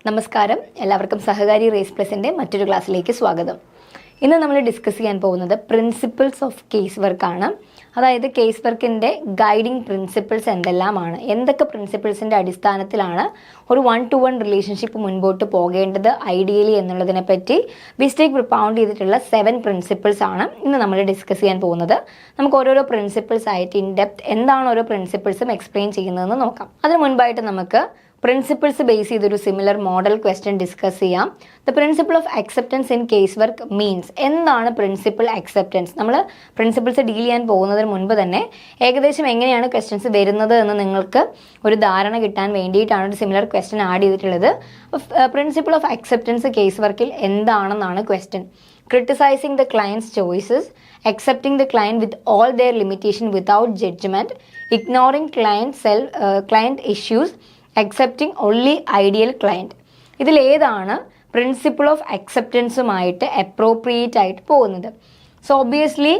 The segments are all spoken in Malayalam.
നമസ്കാരം, എല്ലാവർക്കും സഹകാരി റേസ് പ്ലസിൻ്റെ മറ്റൊരു ക്ലാസ്സിലേക്ക് സ്വാഗതം. ഇന്ന് നമ്മൾ ഡിസ്കസ് ചെയ്യാൻ പോകുന്നത് പ്രിൻസിപ്പിൾസ് ഓഫ് കേസ് വർക്കാണ്. അതായത് കേസ് വർക്കിൻ്റെ ഗൈഡിങ് പ്രിൻസിപ്പിൾസ് എന്തെല്ലാമാണ്, എന്തൊക്കെ പ്രിൻസിപ്പിൾസിൻ്റെ അടിസ്ഥാനത്തിലാണ് ഒരു 1-to-1 റിലേഷൻഷിപ്പ് മുൻപോട്ട് പോകേണ്ടത് ഐഡിയലി എന്നുള്ളതിനെ പറ്റി ബിസ്റ്റേക്ക് പ്രൊപ്പൗണ്ട് ചെയ്തിട്ടുള്ള 7 പ്രിൻസിപ്പിൾസ് ആണ് ഇന്ന് നമ്മൾ ഡിസ്കസ് ചെയ്യാൻ പോകുന്നത്. നമുക്ക് ഓരോരോ പ്രിൻസിപ്പിൾസ് ആയിട്ട് ഇൻ ഡെപ്ത് എന്താണ് ഓരോ പ്രിൻസിപ്പിൾസും എക്സ്പ്ലെയിൻ ചെയ്യുന്നതെന്ന് നോക്കാം. അതിന് മുൻപായിട്ട് നമുക്ക് പ്രിൻസിപ്പിൾസ് ബേസ് ചെയ്തൊരു സിമിലർ മോഡൽ ക്വസ്റ്റ്യൻ ഡിസ്കസ് ചെയ്യാം. The principle of acceptance in case work means. എന്താണ് പ്രിൻസിപ്പിൾ അക്സെപ്റ്റൻസ്? നമ്മൾ പ്രിൻസിപ്പിൾസ് ഡീൽ ചെയ്യാൻ പോകുന്നതിന് മുൻപ് തന്നെ ഏകദേശം എങ്ങനെയാണ് ക്വസ്റ്റ്യൻസ് വരുന്നത് എന്ന് നിങ്ങൾക്ക് ഒരു ധാരണ കിട്ടാൻ വേണ്ടിയിട്ടാണ് ഒരു സിമിലർ ക്വസ്റ്റ്യൻ ആഡ് ചെയ്തിട്ടുള്ളത്. പ്രിൻസിപ്പിൾ ഓഫ് അക്സെപ്റ്റൻസ് കേസ് വർക്കിൽ എന്താണെന്നാണ് question. Criticizing the client's choices, accepting the client with all their limitation without judgment, ignoring client issues, accepting only ideal client. ഇതിൽ ഏതാണ് പ്രിൻസിപ്പിൾ ഓഫ് അക്സെപ്റ്റൻസുമായിട്ട് അപ്രോപ്രിയേറ്റ് ആയിട്ട് പോകുന്നത്? സോ ഒബ്വിയസ്ലി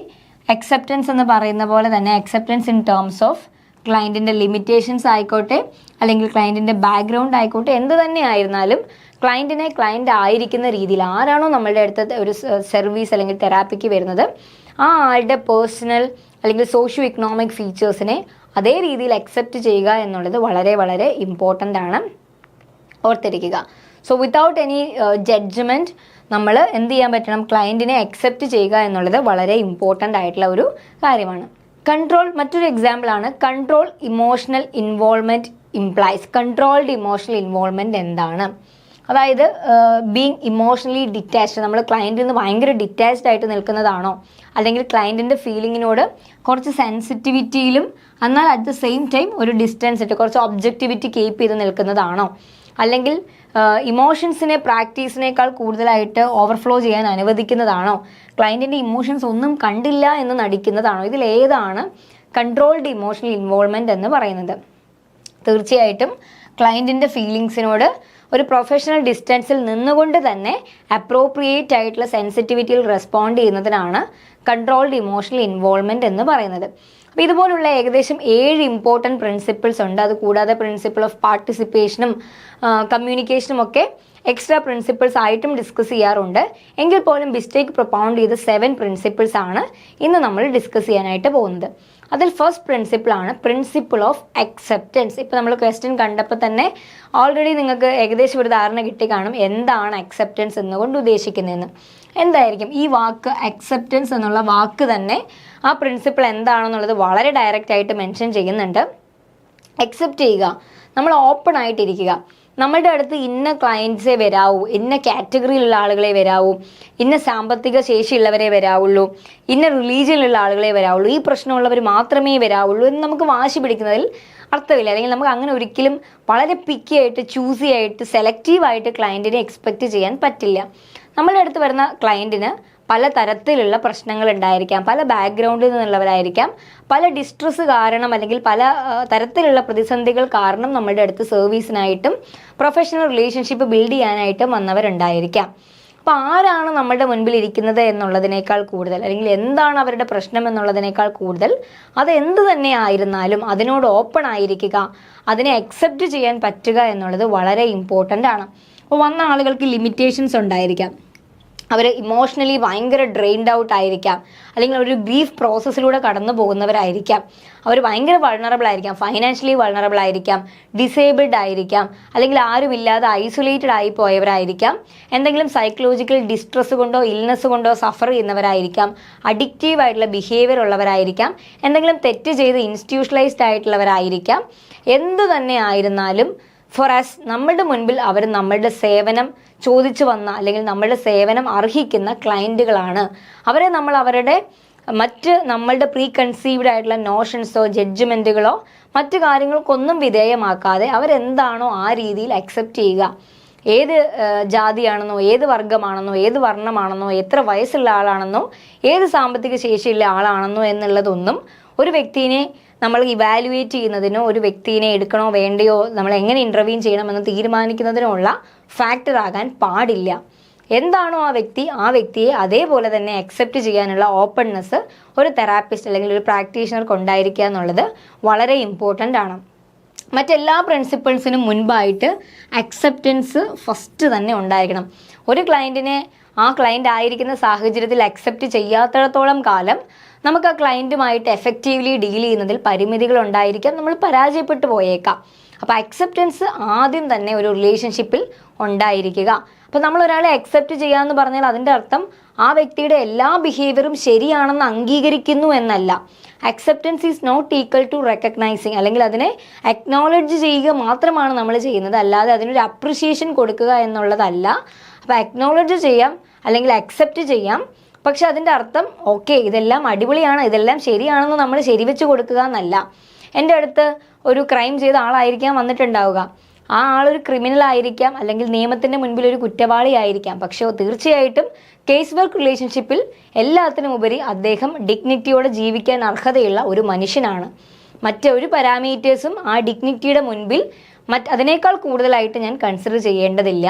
അക്സെപ്റ്റൻസ് എന്ന് പറയുന്ന പോലെ തന്നെ അക്സെപ്റ്റൻസ് ഇൻ ടേംസ് ഓഫ് ക്ലയൻറ്റിൻ്റെ ലിമിറ്റേഷൻസ് ആയിക്കോട്ടെ, അല്ലെങ്കിൽ ക്ലയൻറ്റിൻ്റെ ബാക്ക്ഗ്രൗണ്ട് ആയിക്കോട്ടെ, എന്ത് തന്നെ ആയിരുന്നാലും ക്ലയൻറ്റിനെ ക്ലയൻ്റ് ആയിരിക്കുന്ന രീതിയിൽ ആരാണോ നമ്മളുടെ അടുത്ത് ഒരു സർവീസ് അല്ലെങ്കിൽ തെറാപ്പിക്ക് വരുന്നത് ആ ആളുടെ പേഴ്സണൽ അല്ലെങ്കിൽ സോഷ്യോ ഇക്കണോമിക് ഫീച്ചേഴ്സിനെ അതേ രീതിയിൽ അക്സെപ്റ്റ് ചെയ്യുക എന്നുള്ളത് വളരെ വളരെ ഇമ്പോർട്ടൻ്റ് ആണ്, ഓർത്തിരിക്കുക. സോ വിത്തൗട്ട് എനി ജഡ്ജ്മെൻറ്റ് നമ്മൾ എന്ത് ചെയ്യാൻ പറ്റണം? ക്ലയൻറ്റിനെ അക്സെപ്റ്റ് ചെയ്യുക എന്നുള്ളത് വളരെ ഇമ്പോർട്ടൻ്റ് ആയിട്ടുള്ള ഒരു കാര്യമാണ്. കൺട്രോൾ മറ്റൊരു എക്സാമ്പിളാണ്. Control emotional involvement implies. Controlled emotional involvement എന്താണ്? അതായത് ബീങ് ഇമോഷണലി ഡിറ്റാച്ച്ഡ്, നമ്മൾ ക്ലയൻറ്റിൽ നിന്ന് ഭയങ്കര ഡിറ്റാച്ച്ഡ് ആയിട്ട് നിൽക്കുന്നതാണോ, അല്ലെങ്കിൽ ക്ലയൻറ്റിൻ്റെ ഫീലിങ്ങിനോട് കുറച്ച് സെൻസിറ്റിവിറ്റിയിലും എന്നാൽ അറ്റ് ദ സെയിം ടൈം ഒരു ഡിസ്റ്റൻസ് ഇട്ട് കുറച്ച് ഒബ്ജക്റ്റിവിറ്റി കീപ്പ് ചെയ്ത് നിൽക്കുന്നതാണോ, അല്ലെങ്കിൽ ഇമോഷൻസിനെ പ്രാക്ടീസിനേക്കാൾ കൂടുതലായിട്ട് ഓവർഫ്ലോ ചെയ്യാൻ അനുവദിക്കുന്നതാണോ, ക്ലയൻറ്റിൻ്റെ ഇമോഷൻസ് ഒന്നും കണ്ടില്ല എന്ന് നടിക്കുന്നതാണോ? ഇതിലേതാണ് കൺട്രോൾഡ് ഇമോഷണൽ ഇൻവോൾവ്മെൻറ്റ് എന്ന് പറയുന്നത്? തീർച്ചയായിട്ടും ക്ലയൻറ്റിൻ്റെ ഫീലിങ്സിനോട് ഒരു പ്രൊഫഷണൽ ഡിസ്റ്റൻസിൽ നിന്നുകൊണ്ട് തന്നെ അപ്രോപ്രിയേറ്റ് ആയിട്ടുള്ള സെൻസിറ്റിവിറ്റിയിൽ റെസ്പോണ്ട് ചെയ്യുന്നതിനാണ് കൺട്രോൾഡ് ഇമോഷണൽ ഇൻവോൾവ്മെൻറ്റ് എന്ന് പറയുന്നത്. അപ്പോൾ ഇതുപോലുള്ള ഏകദേശം 7 ഇമ്പോർട്ടൻറ്റ് പ്രിൻസിപ്പിൾസ് ഉണ്ട്. അതുകൂടാതെ പ്രിൻസിപ്പിൾ ഓഫ് പാർട്ടിസിപ്പേഷനും കമ്മ്യൂണിക്കേഷനും ഒക്കെ എക്സ്ട്രാ പ്രിൻസിപ്പിൾസ് ആയിട്ടും ഡിസ്കസ് ചെയ്യാറുണ്ട്. എങ്കിൽ പോലും ബിസ്റ്റേക്ക് പ്രൊപ്പൗണ്ട് ചെയ്ത 7 പ്രിൻസിപ്പിൾസ് ആണ് ഇന്ന് നമ്മൾ ഡിസ്കസ് ചെയ്യാനായിട്ട് പോകുന്നത്. അതിൽ ഫസ്റ്റ് പ്രിൻസിപ്പിളാണ് പ്രിൻസിപ്പിൾ ഓഫ് അക്സെപ്റ്റൻസ്. ഇപ്പോൾ നമ്മൾ ക്വസ്റ്റ്യൻ കണ്ടപ്പോൾ തന്നെ ഓൾറെഡി നിങ്ങൾക്ക് ഏകദേശം ഒരു ധാരണ കിട്ടി കാണും എന്താണ് അക്സെപ്റ്റൻസ് എന്നുകൊണ്ട് ഉദ്ദേശിക്കുന്നതെന്ന്. എന്തായിരിക്കും ഈ വാക്ക്? അക്സെപ്റ്റൻസ് എന്നുള്ള വാക്ക് തന്നെ ആ പ്രിൻസിപ്പിൾ എന്താണെന്നുള്ളത് വളരെ ഡയറക്റ്റ് ആയിട്ട് മെൻഷൻ ചെയ്യുന്നുണ്ട്. അക്സെപ്റ്റ് ചെയ്യുക, നമ്മൾ ഓപ്പൺ ആയിട്ടിരിക്കുക. നമ്മളുടെ അടുത്ത് ഇന്ന ക്ലയൻറ്റ്സേ വരാവൂ, ഇന്ന കാറ്റഗറിയിലുള്ള ആളുകളെ വരാവൂ, ഇന്ന സാമ്പത്തിക ശേഷിയുള്ളവരെ വരാവുള്ളൂ, ഇന്ന റിലീജിയനിലുള്ള ആളുകളെ വരാവുള്ളൂ, ഈ പ്രശ്നമുള്ളവർ മാത്രമേ വരാവുള്ളൂ എന്ന് നമുക്ക് വാശി പിടിക്കുന്നതിൽ അർത്ഥമില്ല. അല്ലെങ്കിൽ നമുക്ക് അങ്ങനെ ഒരിക്കലും വളരെ പിക്കി ആയിട്ട് ചൂസി ആയിട്ട് സെലക്റ്റീവായിട്ട് ക്ലയൻറ്റിനെ എക്സ്പെക്റ്റ് ചെയ്യാൻ പറ്റില്ല. നമ്മളുടെ അടുത്ത് വരുന്ന ക്ലയൻറ്റിന് പല തരത്തിലുള്ള പ്രശ്നങ്ങൾ ഉണ്ടായിരിക്കാം, പല ബാക്ക്ഗ്രൗണ്ടിൽ നിന്നുള്ളവരായിരിക്കാം, പല ഡിസ്ട്രസ് കാരണം അല്ലെങ്കിൽ പല തരത്തിലുള്ള പ്രതിസന്ധികൾ കാരണം നമ്മളുടെ അടുത്ത് സർവീസിനായിട്ടും പ്രൊഫഷണൽ റിലേഷൻഷിപ്പ് ബിൽഡ് ചെയ്യാനായിട്ടും വന്നവരുണ്ടായിരിക്കാം. അപ്പോൾ ആരാണ് നമ്മളുടെ മുൻപിൽ ഇരിക്കുന്നത് എന്നുള്ളതിനേക്കാൾ കൂടുതൽ, അല്ലെങ്കിൽ എന്താണ് അവരുടെ പ്രശ്നം എന്നുള്ളതിനേക്കാൾ കൂടുതൽ അത് എന്ത് തന്നെ ആയിരുന്നാലും അതിനോട് ഓപ്പൺ ആയിരിക്കുക, അതിനെ അക്സെപ്റ്റ് ചെയ്യാൻ പറ്റുക എന്നുള്ളത് വളരെ ഇമ്പോർട്ടൻ്റ് ആണ്. അപ്പോൾ വന്ന ആളുകൾക്ക് ലിമിറ്റേഷൻസ് ഉണ്ടായിരിക്കാം, അവർ ഇമോഷണലി ഭയങ്കര ഡ്രെയിൻഡ് ഔട്ട് ആയിരിക്കാം, അല്ലെങ്കിൽ ഒരു ഗ്രീഫ് പ്രോസസ്സിലൂടെ കടന്നു പോകുന്നവരായിരിക്കാം, അവർ ഭയങ്കര വൾണറബിൾ ആയിരിക്കാം, ഫൈനാൻഷ്യലി വൾണറബിൾ ആയിരിക്കാം, ഡിസേബിൾഡ് ആയിരിക്കാം, അല്ലെങ്കിൽ ആരുമില്ലാതെ ഐസൊലേറ്റഡ് ആയി പോയവരായിരിക്കാം, എന്തെങ്കിലും സൈക്കോളജിക്കൽ ഡിസ്ട്രസ് കൊണ്ടോ ഇൽനെസ് കൊണ്ടോ സഫർ ചെയ്യുന്നവരായിരിക്കാം, അഡിക്റ്റീവ് ആയിട്ടുള്ള ബിഹേവിയർ ഉള്ളവരായിരിക്കാം, എന്തെങ്കിലും തെറ്റ് ചെയ്ത് ഇൻസ്റ്റിറ്റ്യൂഷണലൈസ്ഡ് ആയിട്ടുള്ളവരായിരിക്കാം. എന്തു തന്നെ ആയിരുന്നാലും ഫോർ അസ് നമ്മളുടെ മുൻപിൽ അവർ നമ്മളുടെ സേവനം ചോദിച്ചു വന്ന അല്ലെങ്കിൽ നമ്മളുടെ സേവനം അർഹിക്കുന്ന ക്ലയൻറ്റുകളാണ്. അവരെ നമ്മൾ അവരുടെ നമ്മളുടെ പ്രീ കൺസീവ്ഡ് ആയിട്ടുള്ള നോഷൻസോ ജഡ്ജ്മെൻറ്റുകളോ മറ്റു കാര്യങ്ങൾക്കൊന്നും വിധേയമാക്കാതെ അവരെന്താണോ ആ രീതിയിൽ അക്സെപ്റ്റ് ചെയ്യുക. ഏത് ജാതിയാണെന്നോ, ഏത് വർഗമാണെന്നോ, ഏത് വർണ്ണമാണെന്നോ, എത്ര വയസ്സുള്ള ആളാണെന്നോ, ഏത് സാമ്പത്തിക ശേഷിയുള്ള ആളാണെന്നോ എന്നുള്ളതൊന്നും ഒരു വ്യക്തിനെ നമ്മൾ ഇവാലുവേറ്റ് ചെയ്യുന്നതിനോ, ഒരു വ്യക്തിനെ എടുക്കണോ വേണ്ടയോ, നമ്മൾ എങ്ങനെ ഇൻ്റർവ്യൂ ചെയ്യണമെന്ന് തീരുമാനിക്കുന്നതിനോ ഉള്ള ഫാക്ടർ ആകാൻ പാടില്ല. എന്താണോ ആ വ്യക്തിയെ അതേപോലെ തന്നെ അക്സെപ്റ്റ് ചെയ്യാനുള്ള ഓപ്പൺനെസ് ഒരു തെറാപ്പിസ്റ്റ് അല്ലെങ്കിൽ ഒരു പ്രാക്ടീഷണർക്ക് ഉണ്ടായിരിക്കുക എന്നുള്ളത് വളരെ ഇമ്പോർട്ടൻ്റ് ആണ്. മറ്റെല്ലാ പ്രിൻസിപ്പിൾസിനും മുൻപായിട്ട് അക്സെപ്റ്റൻസ് ഫസ്റ്റ് തന്നെ ഉണ്ടായിരിക്കണം. ഒരു ക്ലയൻറ്റിനെ ആ ക്ലയൻ്റ് ആയിരിക്കുന്ന സാഹചര്യത്തിൽ അക്സെപ്റ്റ് ചെയ്യാത്തിടത്തോളം കാലം നമുക്ക് ആ ക്ലയൻറ്റുമായിട്ട് എഫക്റ്റീവ്ലി ഡീൽ ചെയ്യുന്നതിൽ പരിമിതികൾ ഉണ്ടായിരിക്കാം, നമ്മൾ പരാജയപ്പെട്ടു പോയേക്കാം. അപ്പോൾ അക്സെപ്റ്റൻസ് ആദ്യം തന്നെ ഒരു റിലേഷൻഷിപ്പിൽ ഉണ്ടായിരിക്കുക. അപ്പോൾ നമ്മൾ ഒരാളെ അക്സെപ്റ്റ് ചെയ്യാമെന്ന് പറഞ്ഞാൽ അതിൻ്റെ അർത്ഥം ആ വ്യക്തിയുടെ എല്ലാ ബിഹേവിയറും ശരിയാണെന്ന് അംഗീകരിക്കുന്നു എന്നല്ല. Acceptance is not equal to recognising, അല്ലെങ്കിൽ അതിനെ അക്നോളജ് ചെയ്യുക മാത്രമാണ് നമ്മൾ ചെയ്യുന്നത്, അല്ലാതെ അതിനൊരു അപ്രിഷിയേഷൻ കൊടുക്കുക എന്നുള്ളതല്ല. അപ്പോൾ അക്നോളജ് ചെയ്യാം അല്ലെങ്കിൽ അക്സെപ്റ്റ് ചെയ്യാം, പക്ഷെ അതിൻ്റെ അർത്ഥം ഓക്കെ ഇതെല്ലാം അടിപൊളിയാണ്, ഇതെല്ലാം ശരിയാണെന്ന് നമ്മൾ ശരിവെച്ച് കൊടുക്കുക എന്നല്ല. എൻ്റെ അടുത്ത് ഒരു ക്രൈം ചെയ്ത ആളായിരിക്കാം വന്നിട്ടുണ്ടാവുക, ആ ആളൊരു ക്രിമിനൽ ആയിരിക്കാം അല്ലെങ്കിൽ നിയമത്തിൻ്റെ മുൻപിൽ ഒരു കുറ്റവാളി ആയിരിക്കാം, പക്ഷേ തീർച്ചയായിട്ടും കേസ് വർക്ക് റിലേഷൻഷിപ്പിൽ എല്ലാത്തിനും ഉപരി അദ്ദേഹം ഡിഗ്നിറ്റിയോടെ ജീവിക്കാൻ അർഹതയുള്ള ഒരു മനുഷ്യനാണ്. മറ്റൊരു പാരാമീറ്റേഴ്സും ആ ഡിഗ്നിറ്റിയുടെ മുൻപിൽ അതിനേക്കാൾ കൂടുതലായിട്ട് ഞാൻ കൺസിഡർ ചെയ്യേണ്ടതില്ല.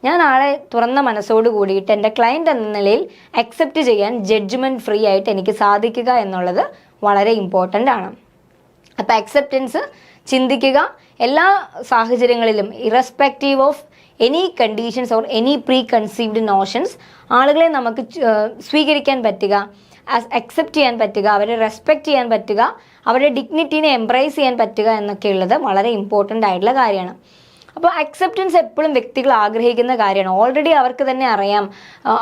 ഞാൻ ആളെ തുറന്ന മനസ്സോട് കൂടിയിട്ട് എൻ്റെ ക്ലയൻറ്റ് എന്ന നിലയിൽ അക്സെപ്റ്റ് ചെയ്യാൻ ജഡ്ജ്മെൻറ്റ് ഫ്രീ ആയിട്ട് എനിക്ക് സാധിക്കുക എന്നുള്ളത് വളരെ ഇമ്പോർട്ടൻ്റ് ആണ്. അപ്പോൾ അക്സെപ്റ്റൻസ് ചിന്തിക്കുക, എല്ലാ സാഹചര്യങ്ങളിലും irrespective of any conditions or any pre conceived notions ആളുകളെ നമുക്ക് സ്വീകരിക്കാൻ പറ്റുക, അക്സെപ്റ്റ് ചെയ്യാൻ പറ്റുക, അവരെ റെസ്പെക്റ്റ് ചെയ്യാൻ പറ്റുക, അവരുടെ ഡിഗ്നിറ്റീനെ എംബ്രേസ് ചെയ്യാൻ പറ്റുക എന്നൊക്കെയുള്ളത് വളരെ ഇമ്പോർട്ടൻ്റ് ആയിട്ടുള്ള കാര്യമാണ്. അപ്പോൾ അക്സെപ്റ്റൻസ് എപ്പോഴും വ്യക്തികൾ ആഗ്രഹിക്കുന്ന കാര്യമാണ്. ഓൾറെഡി അവർക്ക് തന്നെ അറിയാം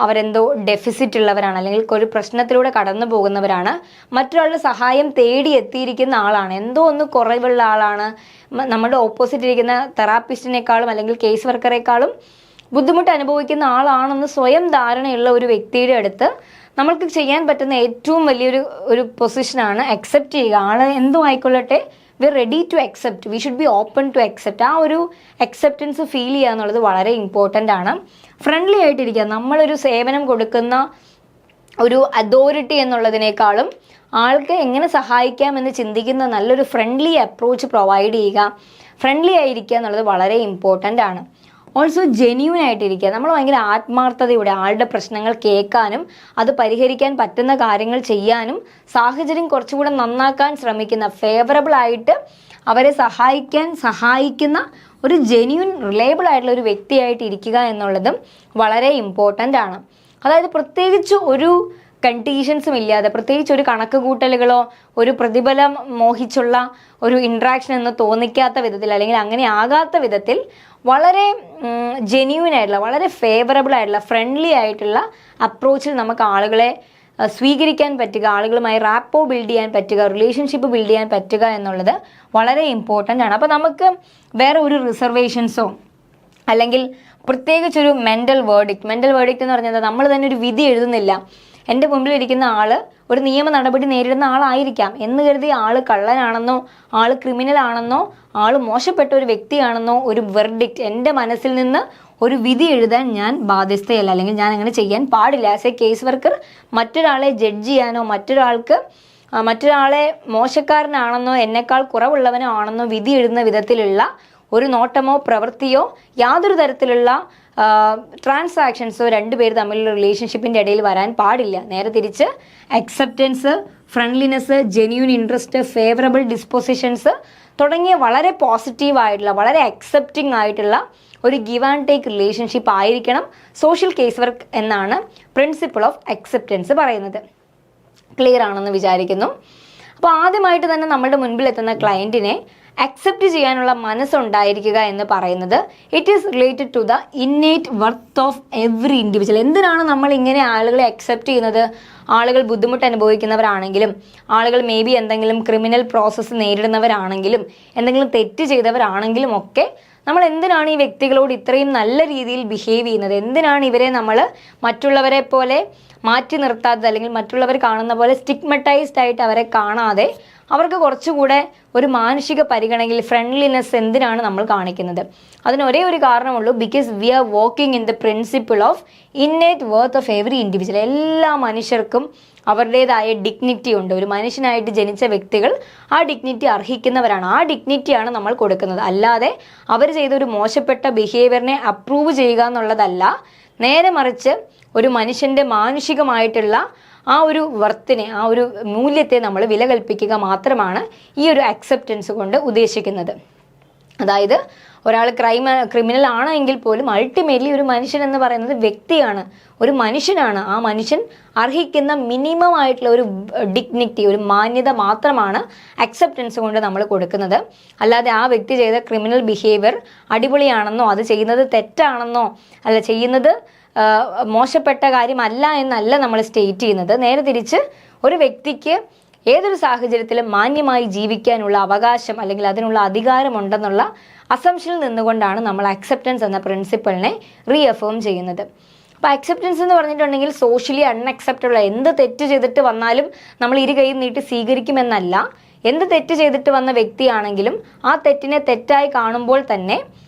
അവരെന്തോ ഡെഫിസിറ്റ് ഉള്ളവരാണ്, അല്ലെങ്കിൽ ഒരു പ്രശ്നത്തിലൂടെ കടന്നു പോകുന്നവരാണ്, മറ്റൊരാളുടെ സഹായം തേടി എത്തിയിരിക്കുന്ന ആളാണ്, എന്തോ ഒന്ന് കുറവുള്ള ആളാണ്, നമ്മുടെ ഓപ്പോസിറ്റ് ഇരിക്കുന്ന തെറാപ്പിസ്റ്റിനേക്കാളും അല്ലെങ്കിൽ കേസ് വർക്കറേക്കാളും ബുദ്ധിമുട്ട് അനുഭവിക്കുന്ന ആളാണെന്ന് സ്വയം ധാരണയുള്ള ഒരു വ്യക്തിയുടെ അടുത്ത് നമ്മൾക്ക് ചെയ്യാൻ പറ്റുന്ന ഏറ്റവും വലിയൊരു പൊസിഷനാണ് അക്സെപ്റ്റ് ചെയ്യുക. ആൾ എന്തും ആയിക്കൊള്ളട്ടെ, we are ready to accept, we should be open to accept. ആ ഒരു അക്സെപ്റ്റൻസ് ഫീൽ ചെയ്യുക എന്നുള്ളത് വളരെ ഇമ്പോർട്ടൻ്റ് ആണ്. ഫ്രണ്ട്ലി ആയിട്ടിരിക്കുക, നമ്മളൊരു സേവനം കൊടുക്കുന്ന ഒരു അതോറിറ്റി എന്നുള്ളതിനേക്കാളും ആൾക്ക് എങ്ങനെ സഹായിക്കാമെന്ന് ചിന്തിക്കുന്ന നല്ലൊരു ഫ്രണ്ട്ലി അപ്രോച്ച് പ്രൊവൈഡ് ചെയ്യുക, ഫ്രണ്ട്ലി ആയിരിക്കുക എന്നുള്ളത് വളരെ ഇമ്പോർട്ടൻ്റ് ആണ്. ഓൾസോ ജെന്യൂൻ ആയിട്ടിരിക്കുക, നമ്മൾ ഭയങ്കര ആത്മാർത്ഥതയോടെ ആളുടെ പ്രശ്നങ്ങൾ കേൾക്കാനും അത് പരിഹരിക്കാൻ പറ്റുന്ന കാര്യങ്ങൾ ചെയ്യാനും സാഹചര്യം കുറച്ചുകൂടെ നന്നാക്കാൻ ശ്രമിക്കുന്ന, ഫേവറബിൾ ആയിട്ട് അവരെ സഹായിക്കുന്ന ഒരു ജെന്യൂൻ റിലയബിൾ ആയിട്ടുള്ള ഒരു വ്യക്തിയായിട്ട് ഇരിക്കുക എന്നുള്ളതും വളരെ ഇമ്പോർട്ടൻ്റ് ആണ്. അതായത് പ്രത്യേകിച്ച് ഒരു കണ്ടീഷൻസും ഇല്ലാതെ, പ്രത്യേകിച്ച് ഒരു കണക്ക് കൂട്ടലുകളോ ഒരു പ്രതിഫലം മോഹിച്ചുള്ള ഒരു ഇൻട്രാക്ഷൻ എന്ന് തോന്നിക്കാത്ത വിധത്തിൽ, അല്ലെങ്കിൽ അങ്ങനെ ആകാത്ത വിധത്തിൽ വളരെ ജെന്യൂൻ ആയിട്ടുള്ള, വളരെ ഫേവറബിൾ ആയിട്ടുള്ള, ഫ്രണ്ട്ലി ആയിട്ടുള്ള അപ്രോച്ചിൽ നമുക്ക് ആളുകളെ സ്വീകരിക്കാൻ പറ്റുക, ആളുകളുമായി റാപ്പോ ബിൽഡ് ചെയ്യാൻ പറ്റുക, റിലേഷൻഷിപ്പ് ബിൽഡ് ചെയ്യാൻ പറ്റുക എന്നുള്ളത് വളരെ ഇമ്പോർട്ടൻ്റ് ആണ്. അപ്പോൾ നമുക്ക് വേറെ ഒരു റിസർവേഷൻസോ അല്ലെങ്കിൽ പ്രത്യേകിച്ചൊരു മെൻ്റൽ വേർഡിക്റ്റ് എന്ന് പറഞ്ഞാൽ നമ്മൾ തന്നെ ഒരു വിധി എഴുതുന്നില്ല. എൻ്റെ മുമ്പിലിരിക്കുന്ന ആൾ ഒരു നിയമ നടപടി നേരിടുന്ന ആളായിരിക്കാം എന്ന് കരുതി ആൾ കള്ളനാണെന്നോ ആൾ ക്രിമിനൽ ആണെന്നോ ആൾ മോശപ്പെട്ട ഒരു വ്യക്തിയാണെന്നോ ഒരു വെർഡിക്റ്റ് എൻ്റെ മനസ്സിൽ നിന്ന് ഒരു വിധി എഴുതാൻ ഞാൻ ബാധ്യസ്ഥയല്ല, അല്ലെങ്കിൽ ഞാൻ അങ്ങനെ ചെയ്യാൻ പാടില്ല. ആസ് എ കേസ് വർക്കർ മറ്റൊരാളെ ജഡ്ജ് ചെയ്യാനോ മറ്റൊരാളെ മോശക്കാരനാണെന്നോ എന്നെക്കാൾ കുറവുള്ളവനോ ആണെന്നോ വിധി എഴുതുന്ന വിധത്തിലുള്ള ഒരു നോട്ടമോ പ്രവൃത്തിയോ യാതൊരു തരത്തിലുള്ള ട്രാൻസാക്ഷൻസോ രണ്ടുപേർ തമ്മിലുള്ള റിലേഷൻഷിപ്പിൻ്റെ ഇടയിൽ വരാൻ പാടില്ല. നേരെ തിരിച്ച് acceptance, friendliness, genuine interest, favourable dispositions തുടങ്ങിയ വളരെ പോസിറ്റീവായിട്ടുള്ള, വളരെ അക്സെപ്റ്റിംഗ് ആയിട്ടുള്ള ഒരു ഗിവ് ആൻഡ് ടേക്ക് റിലേഷൻഷിപ്പ് ആയിരിക്കണം സോഷ്യൽ കേസ് വർക്ക് എന്നാണ് പ്രിൻസിപ്പിൾ ഓഫ് അക്സെപ്റ്റൻസ് പറയുന്നത്. ക്ലിയർ ആണെന്ന് വിചാരിക്കുന്നു. അപ്പോൾ ആദ്യമായിട്ട് തന്നെ നമ്മുടെ മുൻപിൽ എത്തുന്ന ക്ലയൻറ്റിനെ അക്സെപ്റ്റ് ചെയ്യാനുള്ള മനസ്സുണ്ടായിരിക്കുക എന്ന് പറയുന്നത് it is related to the innate worth of every individual. എന്തിനാണ് നമ്മൾ ഇങ്ങനെ ആളുകളെ അക്സെപ്റ്റ് ചെയ്യുന്നത്? ആളുകൾ ബുദ്ധിമുട്ട് അനുഭവിക്കുന്നവരാണെങ്കിലും, ആളുകൾ മേ ബി എന്തെങ്കിലും ക്രിമിനൽ പ്രോസസ്സ് നേരിടുന്നവരാണെങ്കിലും, എന്തെങ്കിലും തെറ്റ് ചെയ്തവരാണെങ്കിലും ഒക്കെ നമ്മൾ എന്തിനാണ് ഈ വ്യക്തികളോട് ഇത്രയും നല്ല രീതിയിൽ ബിഹേവ് ചെയ്യുന്നത്? എന്തിനാണ് ഇവരെ നമ്മൾ മറ്റുള്ളവരെ പോലെ മാറ്റി നിർത്താത്തത്, അല്ലെങ്കിൽ മറ്റുള്ളവർ കാണുന്ന പോലെ സ്റ്റിഗ്മറ്റൈസ്ഡ് ആയിട്ട് അവരെ കാണാതെ അവർക്ക് കുറച്ചുകൂടെ ഒരു മാനുഷിക പരിഗണനയിൽ ഫ്രണ്ട്ലിനെസ് എന്തിനാണ് നമ്മൾ കാണിക്കുന്നത്? അതിന് ഒരേ ഒരു കാരണമുള്ളൂ, because we are working in the principle of innate worth of every individual. എല്ലാ മനുഷ്യർക്കും അവരുടേതായ ഡിഗ്നിറ്റി ഉണ്ട്. ഒരു മനുഷ്യനായിട്ട് ജനിച്ച വ്യക്തികൾ ആ ഡിഗ്നിറ്റി അർഹിക്കുന്നവരാണ്. ആ ഡിഗ്നിറ്റിയാണ് നമ്മൾ കൊടുക്കുന്നത്. അല്ലാതെ അവർ ചെയ്തൊരു മോശപ്പെട്ട ബിഹേവിയറിനെ അപ്രൂവ് ചെയ്യുക എന്നുള്ളതല്ല. നേരെ മറിച്ച് ഒരു മനുഷ്യൻ്റെ മാനുഷികമായിട്ടുള്ള ആ ഒരു വർത്തിനെ, ആ ഒരു മൂല്യത്തെ നമ്മൾ വില കൽപ്പിക്കുക മാത്രമാണ് ഈ ഒരു അക്സെപ്റ്റൻസ് കൊണ്ട് ഉദ്ദേശിക്കുന്നത്. അതായത് ഒരാൾ ക്രിമിനൽ ആണ് എങ്കിൽ പോലും അൾട്ടിമേറ്റ്ലി ഒരു മനുഷ്യൻ എന്ന് പറയുന്നത് വ്യക്തിയാണ്, ഒരു മനുഷ്യനാണ്. ആ മനുഷ്യൻ അർഹിക്കുന്ന മിനിമം ആയിട്ടുള്ള ഒരു ഡിഗ്നിറ്റി, ഒരു മാന്യത മാത്രമാണ് അക്സെപ്റ്റൻസ് കൊണ്ട് നമ്മൾ കൊടുക്കുന്നത്. അല്ലാതെ ആ വ്യക്തി ചെയ്ത ക്രിമിനൽ ബിഹേവിയർ അടിപൊളിയാണെന്നോ അത് ചെയ്യുന്നത് തെറ്റാണെന്നോ അല്ല ചെയ്യുന്നത് മോശപ്പെട്ട കാര്യമല്ല എന്നല്ല നമ്മൾ സ്റ്റേറ്റ് ചെയ്യുന്നത്. നേരെ തിരിച്ച് ഒരു വ്യക്തിക്ക് ഏതൊരു സാഹചര്യത്തിലും മാന്യമായി ജീവിക്കാനുള്ള അവകാശം അല്ലെങ്കിൽ അതിനുള്ള അധികാരമുണ്ടെന്നുള്ള അസംഷനിൽ നിന്നുകൊണ്ടാണ് നമ്മൾ അക്സെപ്റ്റൻസ് എന്ന പ്രിൻസിപ്പിളിനെ റീഅഫേം ചെയ്യുന്നത്. അപ്പോൾ അക്സെപ്റ്റൻസ് എന്ന് പറഞ്ഞിട്ടുണ്ടെങ്കിൽ സോഷ്യലി അൺഅക്സെപ്റ്റബിൾ, എന്ത് തെറ്റ് ചെയ്തിട്ട് വന്നാലും നമ്മൾ ഇരു കൈയും നീട്ടി സ്വീകരിക്കുമെന്നല്ല. എന്ത് തെറ്റ് ചെയ്തിട്ട് വന്ന വ്യക്തിയാണെങ്കിലും ആ തെറ്റിനെ തെറ്റായി കാണുമ്പോൾ തന്നെ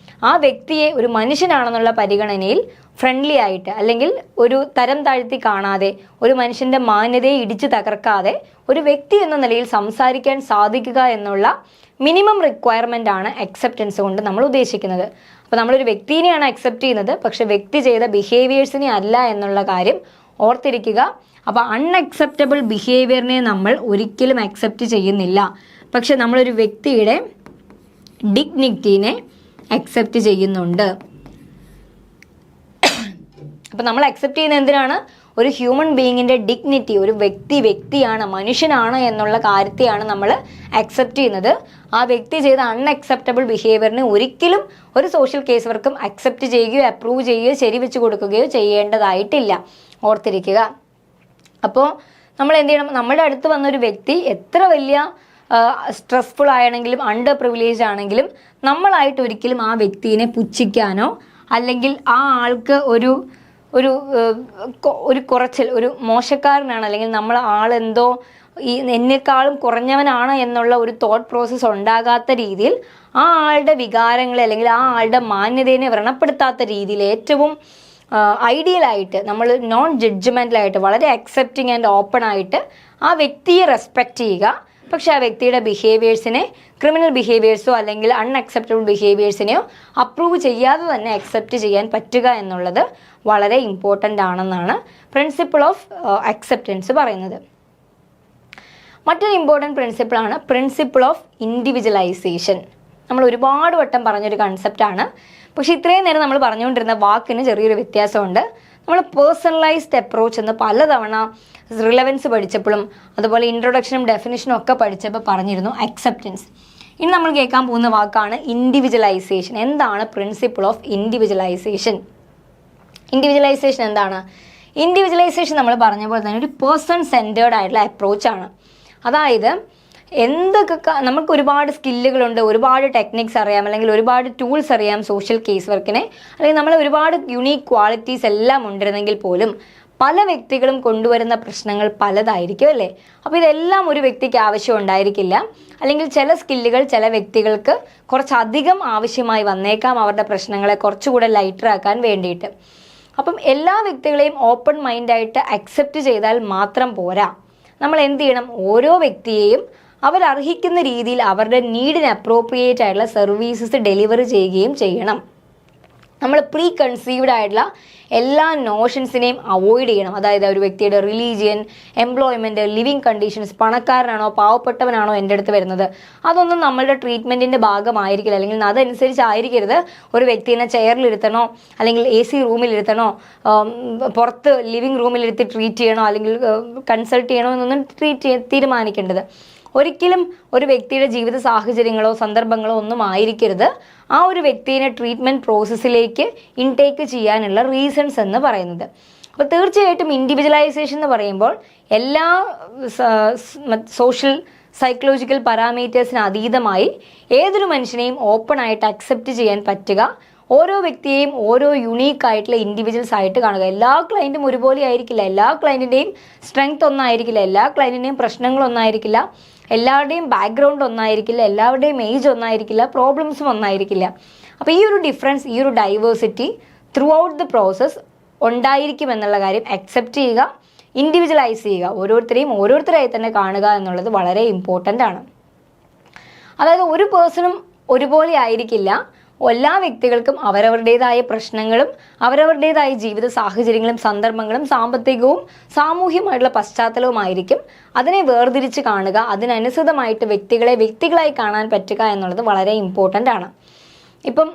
ആ വ്യക്തിയെ ഒരു മനുഷ്യനാണെന്നുള്ള പരിഗണനയിൽ ഫ്രണ്ട്ലി ആയിട്ട് അല്ലെങ്കിൽ ഒരു തരം താഴ്ത്തി കാണാതെ ഒരു മനുഷ്യൻ്റെ മാന്യതയെ ഇടിച്ചു തകർക്കാതെ ഒരു വ്യക്തി എന്ന നിലയിൽ സംസാരിക്കാൻ സാധിക്കുക എന്നുള്ള മിനിമം റിക്വയർമെൻ്റ് ആണ് അക്സെപ്റ്റൻസ് കൊണ്ട് നമ്മൾ ഉദ്ദേശിക്കുന്നത്. അപ്പോൾ നമ്മളൊരു വ്യക്തിനെയാണ് അക്സെപ്റ്റ് ചെയ്യുന്നത്, പക്ഷെ വ്യക്തി ചെയ്ത ബിഹേവിയേഴ്സിനെ അല്ല എന്നുള്ള കാര്യം ഓർത്തിരിക്കുക. അപ്പോൾ അൺഅക്സെപ്റ്റബിൾ ബിഹേവിയറിനെ നമ്മൾ ഒരിക്കലും അക്സെപ്റ്റ് ചെയ്യുന്നില്ല, പക്ഷെ നമ്മളൊരു വ്യക്തിയുടെ ഡിഗ്നിറ്റിനെ അക്സെപ്റ്റ് ചെയ്യുന്നുണ്ട്. അപ്പം നമ്മൾ അക്സെപ്റ്റ് ചെയ്യുന്നത് എന്തിനാണ്? ഒരു ഹ്യൂമൻ ബീയിങ്ങിൻ്റെ ഡിഗ്നിറ്റി, ഒരു വ്യക്തിയാണ്, മനുഷ്യനാണ് എന്നുള്ള കാര്യത്തെയാണ് നമ്മൾ അക്സെപ്റ്റ് ചെയ്യുന്നത്. ആ വ്യക്തി ചെയ്ത അൺഅക്സെപ്റ്റബിൾ ബിഹേവിയറിനെ ഒരിക്കലും ഒരു സോഷ്യൽ കേസ് വർക്കും അക്സെപ്റ്റ് ചെയ്യുകയോ അപ്രൂവ് ചെയ്യുകയോ ശരിവെച്ച് കൊടുക്കുകയോ ചെയ്യേണ്ടതായിട്ടില്ല, ഓർത്തിരിക്കുക. അപ്പോൾ നമ്മൾ എന്ത് ചെയ്യണം? നമ്മുടെ അടുത്ത് വന്നൊരു വ്യക്തി എത്ര വലിയ സ്ട്രെസ്ഫുൾ ആണെങ്കിലും അണ്ടർ പ്രിവിലേജ് ആണെങ്കിലും നമ്മളായിട്ട് ഒരിക്കലും ആ വ്യക്തിയെ പുച്ഛിക്കാനോ അല്ലെങ്കിൽ ആ ആൾക്ക് ഒരു കുറച്ചിൽ, ഒരു മോശക്കാരനാണ് അല്ലെങ്കിൽ നമ്മൾ ആളെന്തോ എന്നെക്കാളും കുറഞ്ഞവനാണ് എന്നുള്ള ഒരു തോട്ട് പ്രോസസ്സ് ഉണ്ടാകാത്ത രീതിയിൽ ആ ആളുടെ വികാരങ്ങളെ അല്ലെങ്കിൽ ആ ആളുടെ മാന്യതയെ വ്രണപ്പെടുത്താത്ത രീതിയിൽ ഏറ്റവും ഐഡിയലായിട്ട് നമ്മൾ നോൺ ജഡ്ജ്മെൻ്റലായിട്ട് വളരെ അക്സെപ്റ്റിംഗ് ആൻഡ് ഓപ്പൺ ആയിട്ട് ആ വ്യക്തിയെ റെസ്പെക്റ്റ് ചെയ്യുക. പക്ഷെ ആ വ്യക്തിയുടെ ബിഹേവിയേഴ്സിനെ, ക്രിമിനൽ ബിഹേവിയേഴ്സോ അല്ലെങ്കിൽ അൺഅക്സെപ്റ്റബിൾ ബിഹേവിയേഴ്സിനെയോ അപ്രൂവ് ചെയ്യാതെ തന്നെ അക്സെപ്റ്റ് ചെയ്യാൻ പറ്റുക എന്നുള്ളത് വളരെ ഇമ്പോർട്ടൻ്റ് ആണെന്നാണ് പ്രിൻസിപ്പിൾ ഓഫ് അക്സെപ്റ്റൻസ് പറയുന്നത്. മറ്റൊരു ഇമ്പോർട്ടൻറ്റ് പ്രിൻസിപ്പിളാണ് പ്രിൻസിപ്പിൾ ഓഫ് ഇൻഡിവിജ്വലൈസേഷൻ. നമ്മൾ ഒരുപാട് വട്ടം പറഞ്ഞൊരു കൺസെപ്റ്റാണ്, പക്ഷേ ഇത്രയും നേരം നമ്മൾ പറഞ്ഞുകൊണ്ടിരുന്ന വാക്കിന് ചെറിയൊരു വ്യത്യാസമുണ്ട്. നമ്മൾ പേഴ്സണലൈസ്ഡ് അപ്രോച്ച് എന്ന് പലതവണ റിലവൻസ് പഠിച്ചപ്പോഴും അതുപോലെ ഇൻട്രൊഡക്ഷനും ഡെഫിനിഷനും ഒക്കെ പഠിച്ചപ്പോൾ പറഞ്ഞിരുന്നു അക്സെപ്റ്റൻസ്. ഇനി നമ്മൾ കേൾക്കാൻ പോകുന്ന വാക്കാണ് ഇൻഡിവിജ്വലൈസേഷൻ. എന്താണ് പ്രിൻസിപ്പിൾ ഓഫ് ഇൻഡിവിജ്വലൈസേഷൻ? ഇൻഡിവിജ്വലൈസേഷൻ എന്താണ്? ഇൻഡിവിജ്വലൈസേഷൻ നമ്മൾ പറഞ്ഞ പോലെ തന്നെ ഒരു പേഴ്സൺ സെൻറ്റേർഡ് ആയിട്ടുള്ള അപ്രോച്ചാണ്. അതായത് എന്തൊക്കെ നമുക്ക് ഒരുപാട് സ്കില്ലുകളുണ്ട്, ഒരുപാട് ടെക്നിക്സ് അറിയാം, അല്ലെങ്കിൽ ഒരുപാട് ടൂൾസ് അറിയാം സോഷ്യൽ കേസ് വർക്കിനെ, അല്ലെങ്കിൽ നമ്മൾ ഒരുപാട് യുണീക്ക് ക്വാളിറ്റീസ് എല്ലാം ഉണ്ടിരുന്നെങ്കിൽ പോലും പല വ്യക്തികളും കൊണ്ടുവരുന്ന പ്രശ്നങ്ങൾ പലതായിരിക്കും അല്ലേ? അപ്പോൾ ഇതെല്ലാം ഒരു വ്യക്തിക്ക് ആവശ്യം ഉണ്ടായിരിക്കില്ല, അല്ലെങ്കിൽ ചില സ്കില്ലുകൾ ചില വ്യക്തികൾക്ക് കുറച്ചധികം ആവശ്യമായി വന്നേക്കാം അവരുടെ പ്രശ്നങ്ങളെ കുറച്ചുകൂടെ ലൈറ്ററാക്കാൻ വേണ്ടിയിട്ട്. അപ്പം എല്ലാ വ്യക്തികളെയും ഓപ്പൺ മൈൻഡായിട്ട് അക്സെപ്റ്റ് ചെയ്താൽ മാത്രം പോരാ. നമ്മൾ എന്ത് ചെയ്യണം? ഓരോ വ്യക്തിയെയും അവരർഹിക്കുന്ന രീതിയിൽ അവരുടെ നീഡിന് അപ്രോപ്രിയേറ്റ് ആയിട്ടുള്ള സർവീസസ് ഡെലിവറി ചെയ്യുകയും ചെയ്യണം. നമ്മൾ പ്രീ കൺസീവ്ഡ് ആയിട്ടുള്ള എല്ലാ നോഷൻസിനെയും അവോയ്ഡ് ചെയ്യണം. അതായത് ഒരു വ്യക്തിയുടെ റിലീജിയൻ, എംപ്ലോയ്മെൻറ്റ്, ലിവിങ് കണ്ടീഷൻസ്, പണക്കാരനാണോ പാവപ്പെട്ടവനാണോ എൻ്റെ അടുത്ത് വരുന്നത്, അതൊന്നും നമ്മളുടെ ട്രീറ്റ്മെൻറ്റിൻ്റെ ഭാഗമായിരിക്കില്ല, അല്ലെങ്കിൽ അതനുസരിച്ചായിരിക്കരുത് ഒരു വ്യക്തിനെ ചെയറിലിരുത്തണോ അല്ലെങ്കിൽ AC റൂമിലിരുത്തണോ, പുറത്ത് ലിവിങ് റൂമിലിരുത്തി ട്രീറ്റ് ചെയ്യണോ അല്ലെങ്കിൽ കൺസൾട്ട് ചെയ്യണോ എന്നൊന്നും തീരുമാനിക്കേണ്ടത്. ഒരിക്കലും ഒരു വ്യക്തിയുടെ ജീവിത സാഹചര്യങ്ങളോ സന്ദർഭങ്ങളോ ഒന്നും ആയിരിക്കരുത് ആ ഒരു വ്യക്തിയെ ട്രീറ്റ്മെൻറ്റ് പ്രോസസ്സിലേക്ക് ഇൻടേക്ക് ചെയ്യാനുള്ള റീസൺസ് എന്ന് പറയുന്നത്. അപ്പോൾ തീർച്ചയായിട്ടും ഇൻഡിവിജ്വലൈസേഷൻ എന്ന് പറയുമ്പോൾ എല്ലാ സോഷ്യൽ സൈക്കോളജിക്കൽ പാരാമീറ്റേഴ്സിന് അതീതമായി ഏതൊരു മനുഷ്യനെയും ഓപ്പൺ ആയിട്ട് അക്സെപ്റ്റ് ചെയ്യാൻ പറ്റുക, ഓരോ വ്യക്തിയെയും ഓരോ യുണീക്ക് ആയിട്ടുള്ള ഇൻഡിവിജ്വൽസ് ആയിട്ട് കാണുക. എല്ലാ ക്ലയൻറ്റും ഒരുപോലെ ആയിരിക്കില്ല, എല്ലാ ക്ലയൻറ്റിൻ്റെയും സ്ട്രെങ്ത് ഒന്നായിരിക്കില്ല, എല്ലാ ക്ലയൻറ്റിൻ്റെയും പ്രശ്നങ്ങളൊന്നായിരിക്കില്ല, എല്ലാവരുടെയും ബാക്ക്ഗ്രൗണ്ട് ഒന്നായിരിക്കില്ല, എല്ലാവരുടെയും ഏജ് ഒന്നായിരിക്കില്ല, പ്രോബ്ലംസും ഒന്നായിരിക്കില്ല. അപ്പോൾ ഈ ഒരു ഡിഫറൻസ്, ഈ ഒരു diversity throughout the process ഉണ്ടായിരിക്കുമെന്നുള്ള കാര്യം അക്സെപ്റ്റ് ചെയ്യുക, ഇൻഡിവിജ്വലൈസ് ചെയ്യുക, ഓരോരുത്തരെയും ഓരോരുത്തരായി തന്നെ കാണുക എന്നുള്ളത് വളരെ ഇമ്പോർട്ടൻ്റ് ആണ്. അതായത് ഒരു പേഴ്സണും ഒരുപോലെ ആയിരിക്കില്ല, എല്ലാ വ്യക്തികൾക്കും അവരവരുടേതായ പ്രശ്നങ്ങളും അവരവരുടേതായ ജീവിത സാഹചര്യങ്ങളും സന്ദർഭങ്ങളും സാമ്പത്തികവും സാമൂഹ്യമായിട്ടുള്ള പശ്ചാത്തലവുമായിരിക്കും. അതിനെ വേർതിരിച്ച് കാണുക, അതിനനുസൃതമായിട്ട് വ്യക്തികളെ വ്യക്തികളായി കാണാൻ പറ്റുക എന്നുള്ളത് വളരെ ഇമ്പോർട്ടൻ്റ് ആണ്. ഇപ്പം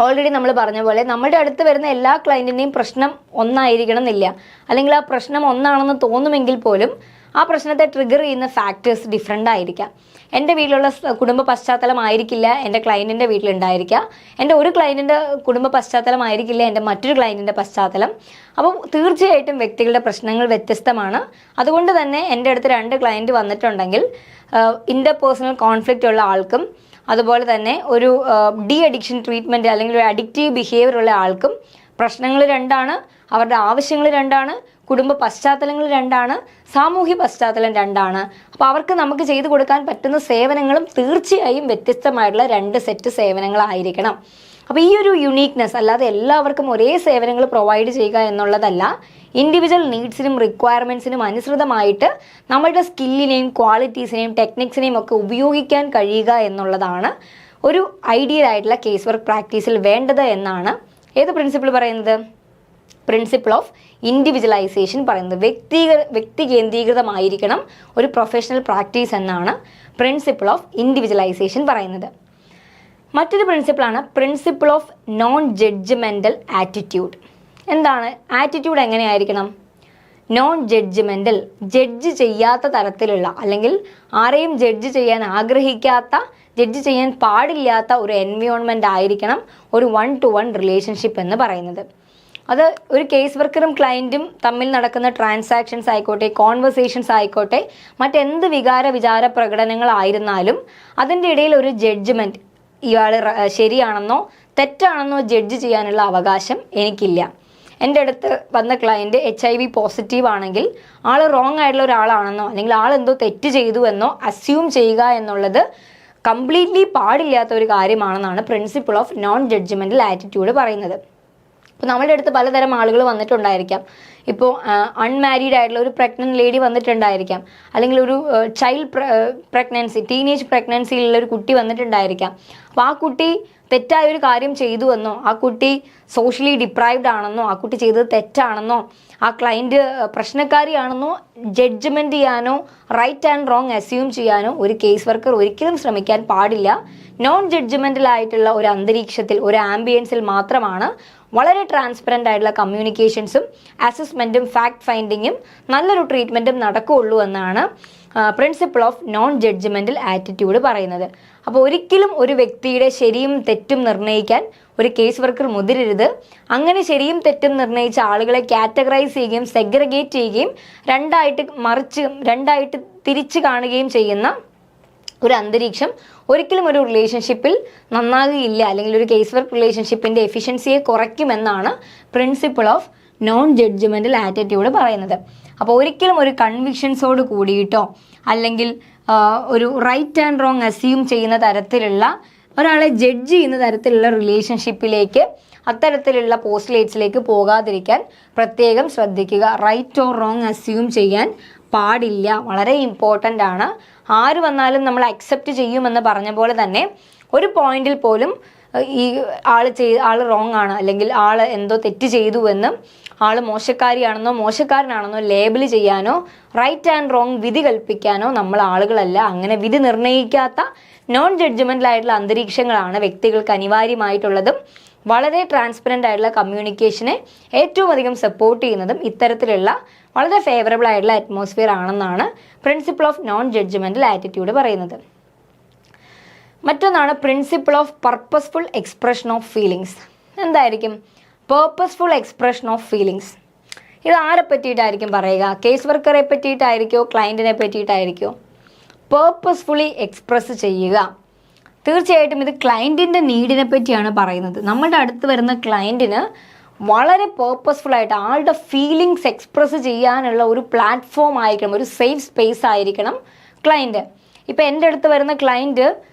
ഓൾറെഡി നമ്മൾ പറഞ്ഞ പോലെ നമ്മുടെ അടുത്ത് വരുന്ന എല്ലാ ക്ലയൻറ്റിൻ്റെയും പ്രശ്നം ഒന്നായിരിക്കണം എന്നില്ല, അല്ലെങ്കിൽ ആ പ്രശ്നം ഒന്നാണെന്ന് തോന്നുമെങ്കിൽ പോലും ആ പ്രശ്നത്തെ ട്രിഗർ ചെയ്യുന്ന ഫാക്ടേഴ്സ് ഡിഫറെൻ്റ് ആയിരിക്കാം. എൻ്റെ വീട്ടിലുള്ള കുടുംബ പശ്ചാത്തലമായിരിക്കില്ല എൻ്റെ ക്ലയൻറ്റിൻ്റെ വീട്ടിലുണ്ടായിരിക്കുക, എൻ്റെ ഒരു ക്ലയൻറ്റിൻ്റെ കുടുംബ പശ്ചാത്തലമായിരിക്കില്ല എൻ്റെ മറ്റൊരു ക്ലയൻറ്റിൻ്റെ പശ്ചാത്തലം. അപ്പോൾ തീർച്ചയായിട്ടും വ്യക്തികളുടെ പ്രശ്നങ്ങൾ വ്യത്യസ്തമാണ്. അതുകൊണ്ട് തന്നെ എൻ്റെ അടുത്ത് 2 ക്ലയൻറ്റ് വന്നിട്ടുണ്ടെങ്കിൽ ഇൻ്റർപേഴ്സണൽ കോൺഫ്ലിക്റ്റ് ഉള്ള ആൾക്കും അതുപോലെ തന്നെ ഒരു ഡി അഡിക്ഷൻ ട്രീറ്റ്മെൻറ്റ് അല്ലെങ്കിൽ ഒരു അഡിക്റ്റീവ് ബിഹേവിയർ ഉള്ള ആൾക്കും പ്രശ്നങ്ങൾ 2ആണ്, അവരുടെ ആവശ്യങ്ങൾ 2ആണ്, കുടുംബ പശ്ചാത്തലങ്ങൾ 2ആണ്, സാമൂഹ്യ പശ്ചാത്തലം 2ആണ്. അപ്പോൾ അവർക്ക് നമുക്ക് ചെയ്തു കൊടുക്കാൻ പറ്റുന്ന സേവനങ്ങളും തീർച്ചയായും വ്യത്യസ്തമായിട്ടുള്ള 2 സെറ്റ് സേവനങ്ങളായിരിക്കണം. അപ്പോൾ ഈ ഒരു യുണീക്നെസ്, അല്ലാതെ എല്ലാവർക്കും ഒരേ സേവനങ്ങൾ പ്രൊവൈഡ് ചെയ്യുക എന്നുള്ളതല്ല, ഇൻഡിവിജ്വൽ നീഡ്സിനും റിക്വയർമെൻറ്റ്സിനും അനുസൃതമായിട്ട് നമ്മളുടെ സ്കില്ലിനെയും ക്വാളിറ്റീസിനെയും ടെക്നിക്സിനെയും ഒക്കെ ഉപയോഗിക്കാൻ കഴിയുക എന്നുള്ളതാണ് ഒരു ഐഡിയൽ ആയിട്ടുള്ള കേസ് വർക്ക് പ്രാക്ടീസിൽ വേണ്ടത് എന്നാണ് ഏത് പ്രിൻസിപ്പിൾ പറയുന്നത്? പ്രിൻസിപ്പിൾ ഓഫ് ഇൻഡിവിജ്വലൈസേഷൻ പറയുന്നത്. വ്യക്തി കേന്ദ്രീകൃതമായിരിക്കണം ഒരു പ്രൊഫഷണൽ പ്രാക്ടീസ് എന്നാണ് പ്രിൻസിപ്പിൾ ഓഫ് ഇൻഡിവിജ്വലൈസേഷൻ പറയുന്നത്. മറ്റൊരു പ്രിൻസിപ്പിളാണ് principle of non judgmental attitude. എന്താണ് ആറ്റിറ്റ്യൂഡ്? എങ്ങനെയായിരിക്കണം? നോൺ ജഡ്ജ്മെൻ്റൽ, ജഡ്ജ് ചെയ്യാത്ത തരത്തിലുള്ള, അല്ലെങ്കിൽ ആരെയും ജഡ്ജ് ചെയ്യാൻ ആഗ്രഹിക്കാത്ത, ജഡ്ജ് ചെയ്യാൻ പാടില്ലാത്ത ഒരു എൻവയോൺമെൻ്റ് ആയിരിക്കണം ഒരു 1-to-1 റിലേഷൻഷിപ്പ് എന്ന് പറയുന്നത്. അത് ഒരു കേസ് വർക്കറും ക്ലയൻറ്റും തമ്മിൽ നടക്കുന്ന ട്രാൻസാക്ഷൻസ് ആയിക്കോട്ടെ, കോൺവെർസേഷൻസ് ആയിക്കോട്ടെ, മറ്റെന്ത് വിചാര പ്രകടനങ്ങളായിരുന്നാലും അതിൻ്റെ ഇടയിൽ ഒരു ജഡ്ജ്മെൻറ്റ്, ഇയാൾ ശരിയാണെന്നോ തെറ്റാണെന്നോ ജഡ്ജ് ചെയ്യാനുള്ള അവകാശം എനിക്കില്ല. എൻ്റെ അടുത്ത് വന്ന ക്ലയൻറ്റ് HIV പോസിറ്റീവ് ആണെങ്കിൽ ആൾ റോങ് ആയിട്ടുള്ള ഒരാളാണെന്നോ അല്ലെങ്കിൽ ആളെന്തോ തെറ്റ് ചെയ്തു എന്നോ അസ്യൂം ചെയ്യുക എന്നുള്ളത് കംപ്ലീറ്റ്ലി പാടില്ലാത്ത ഒരു കാര്യമാണെന്നാണ് principle of non judgmental attitude പറയുന്നത്. ഇപ്പോൾ നമ്മളുടെ അടുത്ത് പലതരം ആളുകൾ വന്നിട്ടുണ്ടായിരിക്കാം. ഇപ്പോൾ അൺമാരീഡ് ആയിട്ടുള്ള ഒരു പ്രഗ്നൻറ്റ് ലേഡി വന്നിട്ടുണ്ടായിരിക്കാം, അല്ലെങ്കിൽ ഒരു ചൈൽഡ് പ്രഗ്നൻസി, ടീനേജ് പ്രഗ്നൻസിയിലുള്ള ഒരു കുട്ടി വന്നിട്ടുണ്ടായിരിക്കാം. അപ്പോൾ ആ കുട്ടി തെറ്റായ ഒരു കാര്യം ചെയ്തു എന്നോ, ആ കുട്ടി സോഷ്യലി ഡിപ്രൈവ്ഡ് ആണെന്നോ, ആ കുട്ടി ചെയ്തത് തെറ്റാണെന്നോ, ആ ക്ലയൻറ്റ് പ്രശ്നക്കാരിയാണെന്നോ ജഡ്ജ്മെൻറ്റ് ചെയ്യാനോ റൈറ്റ് ആൻഡ് റോങ് അസ്യൂം ചെയ്യാനോ ഒരു കേസ് വർക്കർ ഒരിക്കലും ശ്രമിക്കാൻ പാടില്ല. നോൺ ജഡ്ജ്മെൻ്റൽ ആയിട്ടുള്ള ഒരു അന്തരീക്ഷത്തിൽ, ഒരു ആംബിയൻസിൽ മാത്രമാണ് വളരെ ട്രാൻസ്പെറൻ്റ് ആയിട്ടുള്ള കമ്മ്യൂണിക്കേഷൻസും അസസ്മെൻറ്റും ഫാക്ട് ഫൈൻഡിങ്ങും നല്ലൊരു ട്രീറ്റ്മെൻറ്റും നടക്കുകയുള്ളൂ എന്നാണ് principle of non judgmental attitude പറയുന്നത്. അപ്പോൾ ഒരിക്കലും ഒരു വ്യക്തിയുടെ ശരിയും തെറ്റും നിർണ്ണയിക്കാൻ ഒരു കേസ് വർക്കർ മുതിരരുത്. അങ്ങനെ ശരിയും തെറ്റും നിർണ്ണയിച്ച ആളുകളെ കാറ്റഗറൈസ് ചെയ്യുകയും സെഗ്രഗേറ്റ് ചെയ്യുകയും രണ്ടായിട്ട് തിരിച്ച് കാണുകയും ചെയ്യുന്ന ഒരു അന്തരീക്ഷം ഒരിക്കലും ഒരു റിലേഷൻഷിപ്പിൽ നന്നാകുകയില്ല, അല്ലെങ്കിൽ ഒരു കേസ് വർക്ക് റിലേഷൻഷിപ്പിൻ്റെ എഫിഷ്യൻസിയെ കുറയ്ക്കുമെന്നാണ് principle of non judgmental attitude പറയുന്നത്. അപ്പോൾ ഒരിക്കലും ഒരു കൺവിക്ഷൻസോട് കൂടിയിട്ടോ അല്ലെങ്കിൽ ഒരു റൈറ്റ് ആൻഡ് റോങ് അസ്യൂം ചെയ്യുന്ന തരത്തിലുള്ള, ഒരാളെ ജഡ്ജ് ചെയ്യുന്ന തരത്തിലുള്ള റിലേഷൻഷിപ്പിലേക്ക്, അത്തരത്തിലുള്ള പോസ്റ്റ്ലേറ്റ്സിലേക്ക് പോകാതിരിക്കാൻ പ്രത്യേകം ശ്രദ്ധിക്കുക. റൈറ്റ് ഓർ റോങ് അസ്യൂം ചെയ്യാൻ പാടില്ല, വളരെ ഇമ്പോർട്ടൻ്റ് ആണ്. ആര് വന്നാലും നമ്മൾ അക്സെപ്റ്റ് ചെയ്യുമെന്ന് പറഞ്ഞ പോലെ തന്നെ ഒരു പോയിന്റിൽ പോലും ഈ ആൾ റോങ് ആണ്, അല്ലെങ്കിൽ ആൾ എന്തോ തെറ്റ് ചെയ്തു എന്നും ആൾ മോശക്കാരിയാണെന്നോ മോശക്കാരനാണെന്നോ ലേബിൾ ചെയ്യാനോ റൈറ്റ് ആൻഡ് റോങ് വിധി കൽപ്പിക്കാനോ നമ്മൾ ആളുകളല്ല. അങ്ങനെ വിധി നിർണ്ണയിക്കാത്ത നോൺ ജഡ്ജ്മെൻ്റൽ ആയിട്ടുള്ള അന്തരീക്ഷങ്ങളാണ് വ്യക്തികൾക്ക് അനിവാര്യമായിട്ടുള്ളതും വളരെ ട്രാൻസ്പെറൻ്റ് ആയിട്ടുള്ള കമ്മ്യൂണിക്കേഷനെ ഏറ്റവും അധികം സപ്പോർട്ട് ചെയ്യുന്നതും ഇത്തരത്തിലുള്ള വളരെ ഫേവറബിൾ ആയിട്ടുള്ള അറ്റ്മോസ്ഫിയർ ആണെന്നാണ് principle of non judgmental attitude പറയുന്നത്. മറ്റൊന്നാണ് principle of purposeful expression of feelings. എന്തായിരിക്കും പേർപ്പസ്ഫുൾ എക്സ്പ്രഷൻ ഓഫ് ഫീലിങ്സ്? ഇത് ആരെ പറ്റിയിട്ടായിരിക്കും പറയുക? കേസ് വർക്കറെ പറ്റിയിട്ടായിരിക്കോ ക്ലയൻറ്റിനെ പറ്റിയിട്ടായിരിക്കോ? പേർപ്പസ്ഫുള്ളി എക്സ്പ്രസ് ചെയ്യുക. തീർച്ചയായിട്ടും ഇത് ക്ലയൻറ്റിൻ്റെ നീഡിനെ പറ്റിയാണ് പറയുന്നത്. നമ്മുടെ അടുത്ത് വരുന്ന ക്ലയൻറ്റിന് വളരെ പേർപ്പസ്ഫുള്ളായിട്ട് ആളുടെ ഫീലിങ്സ് എക്സ്പ്രസ് ചെയ്യാനുള്ള ഒരു പ്ലാറ്റ്ഫോം ആയിരിക്കണം, ഒരു സേഫ് സ്പേസ് ആയിരിക്കണം ക്ലയൻറ്റ്. ഇപ്പോൾ എൻ്റെ അടുത്ത് വരുന്ന ക്ലയൻറ്റ്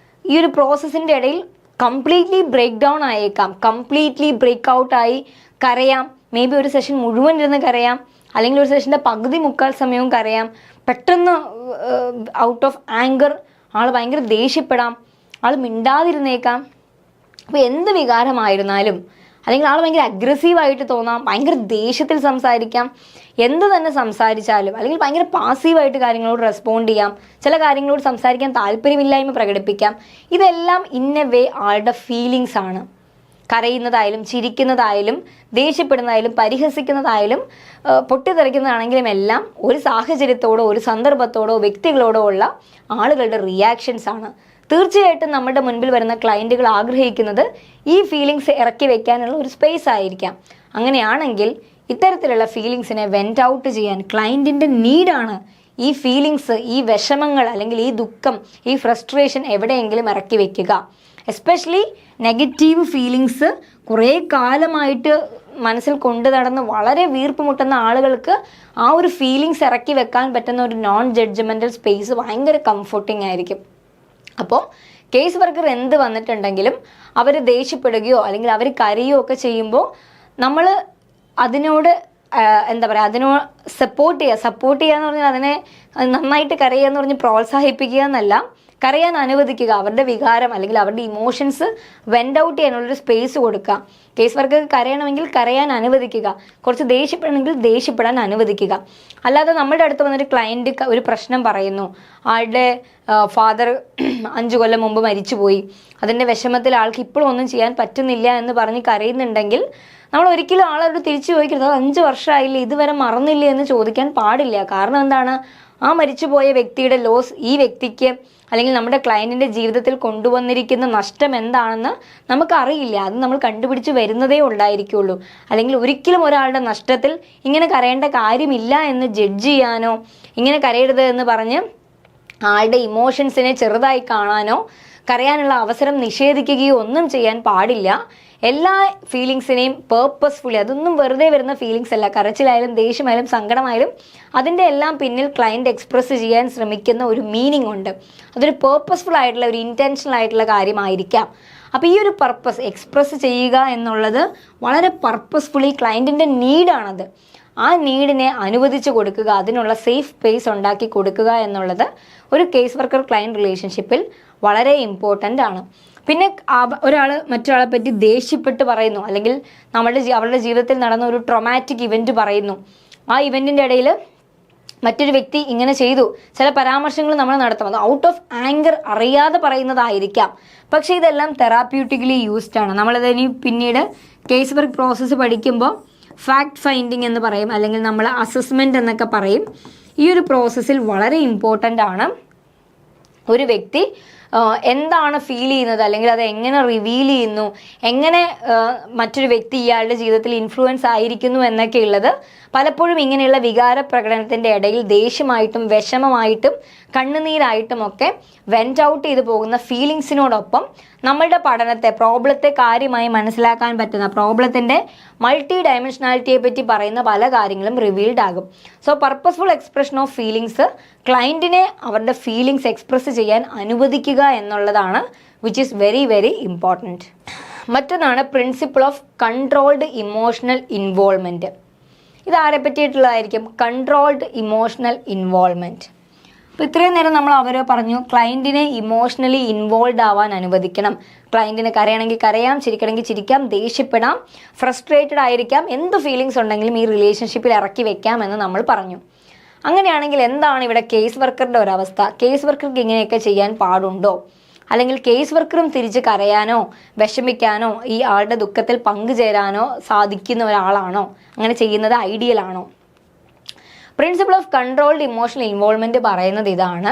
ഈ ഒരു പ്രോസസ്സിൻ്റെ ഇടയിൽ കംപ്ലീറ്റ്ലി ബ്രേക്ക് ഡൗൺ ആയേക്കാം, കംപ്ലീറ്റ്ലി ബ്രേക്ക് ഔട്ടായി കരയാം, മേ ബി ഒരു സെഷൻ മുഴുവൻ ഇരുന്ന് കരയാം, അല്ലെങ്കിൽ ഒരു സെഷൻ്റെ പകുതി മുക്കാൽ സമയവും കരയാം, പെട്ടെന്ന് ഔട്ട് ഓഫ് ആങ്കർ ആൾ ഭയങ്കര ദേഷ്യപ്പെടാം, ആൾ മിണ്ടാതിരുന്നേക്കാം. അപ്പോൾ എന്ത് വികാരമായിരുന്നാലും അല്ലെങ്കിൽ ആൾ ഭയങ്കര അഗ്രസീവായിട്ട് തോന്നാം, ഭയങ്കര ദേഷ്യത്തിൽ സംസാരിക്കാം, എന്ത് തന്നെ സംസാരിച്ചാലും, അല്ലെങ്കിൽ ഭയങ്കര പാസീവായിട്ട് കാര്യങ്ങളോട് റെസ്പോണ്ട് ചെയ്യാം, ചില കാര്യങ്ങളോട് സംസാരിക്കാൻ താല്പര്യമില്ലായ്മ പ്രകടിപ്പിക്കാം. ഇതെല്ലാം ഇൻ എ വേ ആളുടെ ഫീലിങ്സ് ആണ്. കരയുന്നതായാലും ചിരിക്കുന്നതായാലും ദേഷ്യപ്പെടുന്നതായാലും പരിഹസിക്കുന്നതായാലും പൊട്ടിത്തെറിക്കുന്നതാണെങ്കിലും എല്ലാം ഒരു സാഹചര്യത്തോടോ ഒരു സന്ദർഭത്തോടോ വ്യക്തികളോടോ ഉള്ള ആളുകളുടെ റിയാക്ഷൻസ് ആണ്. തീർച്ചയായിട്ടും നമ്മുടെ മുൻപിൽ വരുന്ന ക്ലയൻറ്റുകൾ ആഗ്രഹിക്കുന്നത് ഈ ഫീലിങ്സ് ഇറക്കി വെക്കാനുള്ള ഒരു സ്പേസ് ആയിരിക്കാം. അങ്ങനെയാണെങ്കിൽ ഇത്തരത്തിലുള്ള ഫീലിങ്സിനെ വെൻറ്റ് ഔട്ട് ചെയ്യാൻ ക്ലയൻറ്റിൻ്റെ നീഡാണ് ഈ ഫീലിങ്സ്, ഈ വിഷമങ്ങൾ അല്ലെങ്കിൽ ഈ ദുഃഖം, ഈ ഫ്രസ്ട്രേഷൻ എവിടെയെങ്കിലും ഇറക്കി വെക്കുക. എസ്പെഷ്യലി നെഗറ്റീവ് ഫീലിങ്സ് കുറേ കാലമായിട്ട് മനസ്സിൽ കൊണ്ടു നടന്ന് വളരെ വീർപ്പ് മുട്ടുന്ന ആളുകൾക്ക് ആ ഒരു ഫീലിങ്സ് ഇറക്കി വെക്കാൻ പറ്റുന്ന ഒരു നോൺ ജഡ്ജ്മെൻ്റൽ സ്പേസ് ഭയങ്കര കംഫർട്ടിങ് ആയിരിക്കും. അപ്പോൾ കേസ് വർക്കർ എന്ത് വന്നിട്ടുണ്ടെങ്കിലും അവർ ദേഷ്യപ്പെടുകയോ അല്ലെങ്കിൽ അവർ കരയുകയോ ഒക്കെ ചെയ്യുമ്പോൾ നമ്മൾ അതിനോട് എന്താ പറയുക, അതിനോട് സപ്പോർട്ട് ചെയ്യുക എന്ന് പറഞ്ഞാൽ അതിനെ നന്നായിട്ട് കരയുക എന്ന് പറഞ്ഞ് പ്രോത്സാഹിപ്പിക്കുക എന്നല്ല, കരയാൻ അനുവദിക്കുക. അവരുടെ വികാരം അല്ലെങ്കിൽ അവരുടെ ഇമോഷൻസ് വെൻറ്റ് ഔട്ട് ചെയ്യാനുള്ളൊരു സ്പേസ് കൊടുക്കുക. കേസ് വർക്കർക്ക് കരയണമെങ്കിൽ കരയാൻ അനുവദിക്കുക, കുറച്ച് ദേഷ്യപ്പെടണമെങ്കിൽ ദേഷ്യപ്പെടാൻ അനുവദിക്കുക. അല്ലാതെ നമ്മുടെ അടുത്ത് വന്നൊരു ക്ലയൻറ്റ് ഒരു പ്രശ്നം പറയുന്നു, ആളുടെ ഫാദർ 5 കൊല്ലം മുമ്പ് മരിച്ചുപോയി, അതിൻ്റെ വിഷമത്തിൽ ആൾക്ക് ഇപ്പോഴും ഒന്നും ചെയ്യാൻ പറ്റുന്നില്ല എന്ന് പറഞ്ഞ് കരയുന്നുണ്ടെങ്കിൽ നമ്മൾ ഒരിക്കലും ആളോട് തിരിച്ചു ചോദിക്കരുത് 5 വർഷമായില്ലേ ഇതുവരെ മറന്നില്ലേ എന്ന് ചോദിക്കാൻ പാടില്ല. കാരണം എന്താണ്, ആ മരിച്ചുപോയ വ്യക്തിയുടെ ലോസ് ഈ വ്യക്തിക്ക് അല്ലെങ്കിൽ നമ്മുടെ ക്ലയൻറ്റിൻ്റെ ജീവിതത്തിൽ കൊണ്ടുവന്നിരിക്കുന്ന നഷ്ടം എന്താണെന്ന് നമുക്കറിയില്ല. അത് നമ്മൾ കണ്ടുപിടിച്ച് വരുന്നതേ ഉണ്ടായിരിക്കുള്ളൂ. അല്ലെങ്കിൽ ഒരിക്കലും ഒരാളുടെ നഷ്ടത്തിൽ ഇങ്ങനെ കരയേണ്ട കാര്യമില്ല എന്ന് ജഡ്ജ് ചെയ്യാനോ ഇങ്ങനെ കരയരുത് എന്ന് പറഞ്ഞ് ആളുടെ ഇമോഷൻസിനെ ചെറുതായി കാണാനോ കരയാനുള്ള അവസരം നിഷേധിക്കുകയോ ഒന്നും ചെയ്യാൻ പാടില്ല. എല്ലാ ഫീലിങ്സിനെയും പേർപ്പസ്ഫുള്ളി, അതൊന്നും വെറുതെ വരുന്ന ഫീലിങ്സ് അല്ല. കരച്ചിലായാലും ദേഷ്യമായാലും സങ്കടമായാലും അതിൻ്റെ എല്ലാം പിന്നിൽ ക്ലയൻറ്റ് എക്സ്പ്രസ് ചെയ്യാൻ ശ്രമിക്കുന്ന ഒരു മീനിങ് ഉണ്ട്. അതൊരു പേർപ്പസ്ഫുൾ ആയിട്ടുള്ള ഒരു ഇൻറ്റൻഷണൽ ആയിട്ടുള്ള കാര്യമായിരിക്കാം. അപ്പോൾ ഈ ഒരു പർപ്പസ് എക്സ്പ്രസ് ചെയ്യുക എന്നുള്ളത് വളരെ പർപ്പസ്ഫുള്ളി ക്ലയൻറ്റിൻ്റെ നീഡാണത്. ആ നീഡിനെ അനുവദിച്ച് കൊടുക്കുക, അതിനുള്ള സേഫ് സ്പേസ് ഉണ്ടാക്കി കൊടുക്കുക എന്നുള്ളത് ഒരു കേസ് വർക്കർ ക്ലയൻറ്റ് റിലേഷൻഷിപ്പിൽ വളരെ ഇമ്പോർട്ടൻ്റ് ആണ്. പിന്നെ ഒരാൾ മറ്റൊരാളെ പറ്റി ദേഷ്യപ്പെട്ട് പറയുന്നു, അല്ലെങ്കിൽ അവരുടെ ജീവിതത്തിൽ നടന്ന ഒരു ട്രോമാറ്റിക് ഇവൻറ്റ് പറയുന്നു. ആ ഇവൻറ്റിൻ്റെ ഇടയിൽ മറ്റൊരു വ്യക്തി ഇങ്ങനെ ചെയ്തു, ചില പരാമർശങ്ങൾ നമ്മൾ നടത്തും. അത് ഔട്ട് ഓഫ് ആങ്കർ അറിയാതെ പറയുന്നതായിരിക്കാം. പക്ഷേ ഇതെല്ലാം തെറാപ്യൂട്ടിക്കലി യൂസ്ഡ് ആണ്. നമ്മളതിനി പിന്നീട് കേസ് വർക്ക് പ്രോസസ്സ് പഠിക്കുമ്പോൾ ഫാക്ട് ഫൈൻഡിങ് എന്ന് പറയും, അല്ലെങ്കിൽ നമ്മൾ അസസ്മെൻ്റ് എന്നൊക്കെ പറയും. ഈ ഒരു പ്രോസസ്സിൽ വളരെ ഇമ്പോർട്ടൻ്റ് ആണ് ഒരു വ്യക്തി എന്താണ് ഫീൽ ചെയ്യുന്നത്, അല്ലെങ്കിൽ അത് എങ്ങനെ റിവീൽ ചെയ്യുന്നു, എങ്ങനെ മറ്റൊരു വ്യക്തി ഇയാളുടെ ജീവിതത്തിൽ ഇൻഫ്ലുവൻസ് ആയിരിക്കുന്നു എന്നൊക്കെ ഉള്ളത് പലപ്പോഴും ഇങ്ങനെയുള്ള വികാര പ്രകടനത്തിൻ്റെ ഇടയിൽ ദേഷ്യമായിട്ടും വിഷമമായിട്ടും കണ്ണുനീരായിട്ടും ഒക്കെ വെൻറ്റ് ഔട്ട് ചെയ്തു പോകുന്ന ഫീലിങ്സിനോടൊപ്പം നമ്മളുടെ പഠനത്തെ, പ്രോബ്ലത്തെ കാര്യമായി മനസ്സിലാക്കാൻ പറ്റുന്ന, പ്രോബ്ലത്തിൻ്റെ മൾട്ടി ഡയമെൻഷനാലിറ്റിയെ പറ്റി പറയുന്ന പല കാര്യങ്ങളും റിവീൽഡ് ആകും. So purposeful expression of feelings ക്ലയൻറ്റിനെ അവരുടെ ഫീലിങ്സ് എക്സ്പ്രസ് ചെയ്യാൻ അനുവദിക്കുക എന്നുള്ളതാണ്, which is very very important. മറ്റൊന്നാണ് principle of controlled emotional involvement. ഇതാരെ പറ്റിയിട്ടുള്ളതായിരിക്കും? Controlled emotional involvement. അപ്പോൾ ഇത്രയും നേരം നമ്മൾ അവർ പറഞ്ഞു ക്ലയൻറ്റിനെ ഇമോഷണലി ഇൻവോൾവ് ആവാൻ അനുവദിക്കണം. ക്ലയൻറ്റിന് കരയണമെങ്കിൽ കരയാം, ചിരിക്കണമെങ്കിൽ ചിരിക്കാം, ദേഷ്യപ്പെടാം, ഫ്രസ്ട്രേറ്റഡ് ആയിരിക്കാം, എന്ത് ഫീലിങ്സ് ഉണ്ടെങ്കിലും ഈ റിലേഷൻഷിപ്പിൽ ഇറക്കി വെക്കാം എന്ന് നമ്മൾ പറഞ്ഞു. അങ്ങനെയാണെങ്കിൽ എന്താണ് ഇവിടെ കേസ് വർക്കറുടെ ഒരവസ്ഥ? കേസ് വർക്കർക്ക് ഇങ്ങനെയൊക്കെ ചെയ്യാൻ പാടുണ്ടോ? അല്ലെങ്കിൽ കേസ് വർക്കറും തിരിച്ച് കരയാനോ വിഷമിക്കാനോ ഈ ആളുടെ ദുഃഖത്തിൽ പങ്കുചേരാനോ സാധിക്കുന്ന ഒരാളാണോ? അങ്ങനെ ചെയ്യുന്നത് ഐഡിയൽ ആണോ? Principle of controlled emotional involvement പറയുന്നത് ഇതാണ്.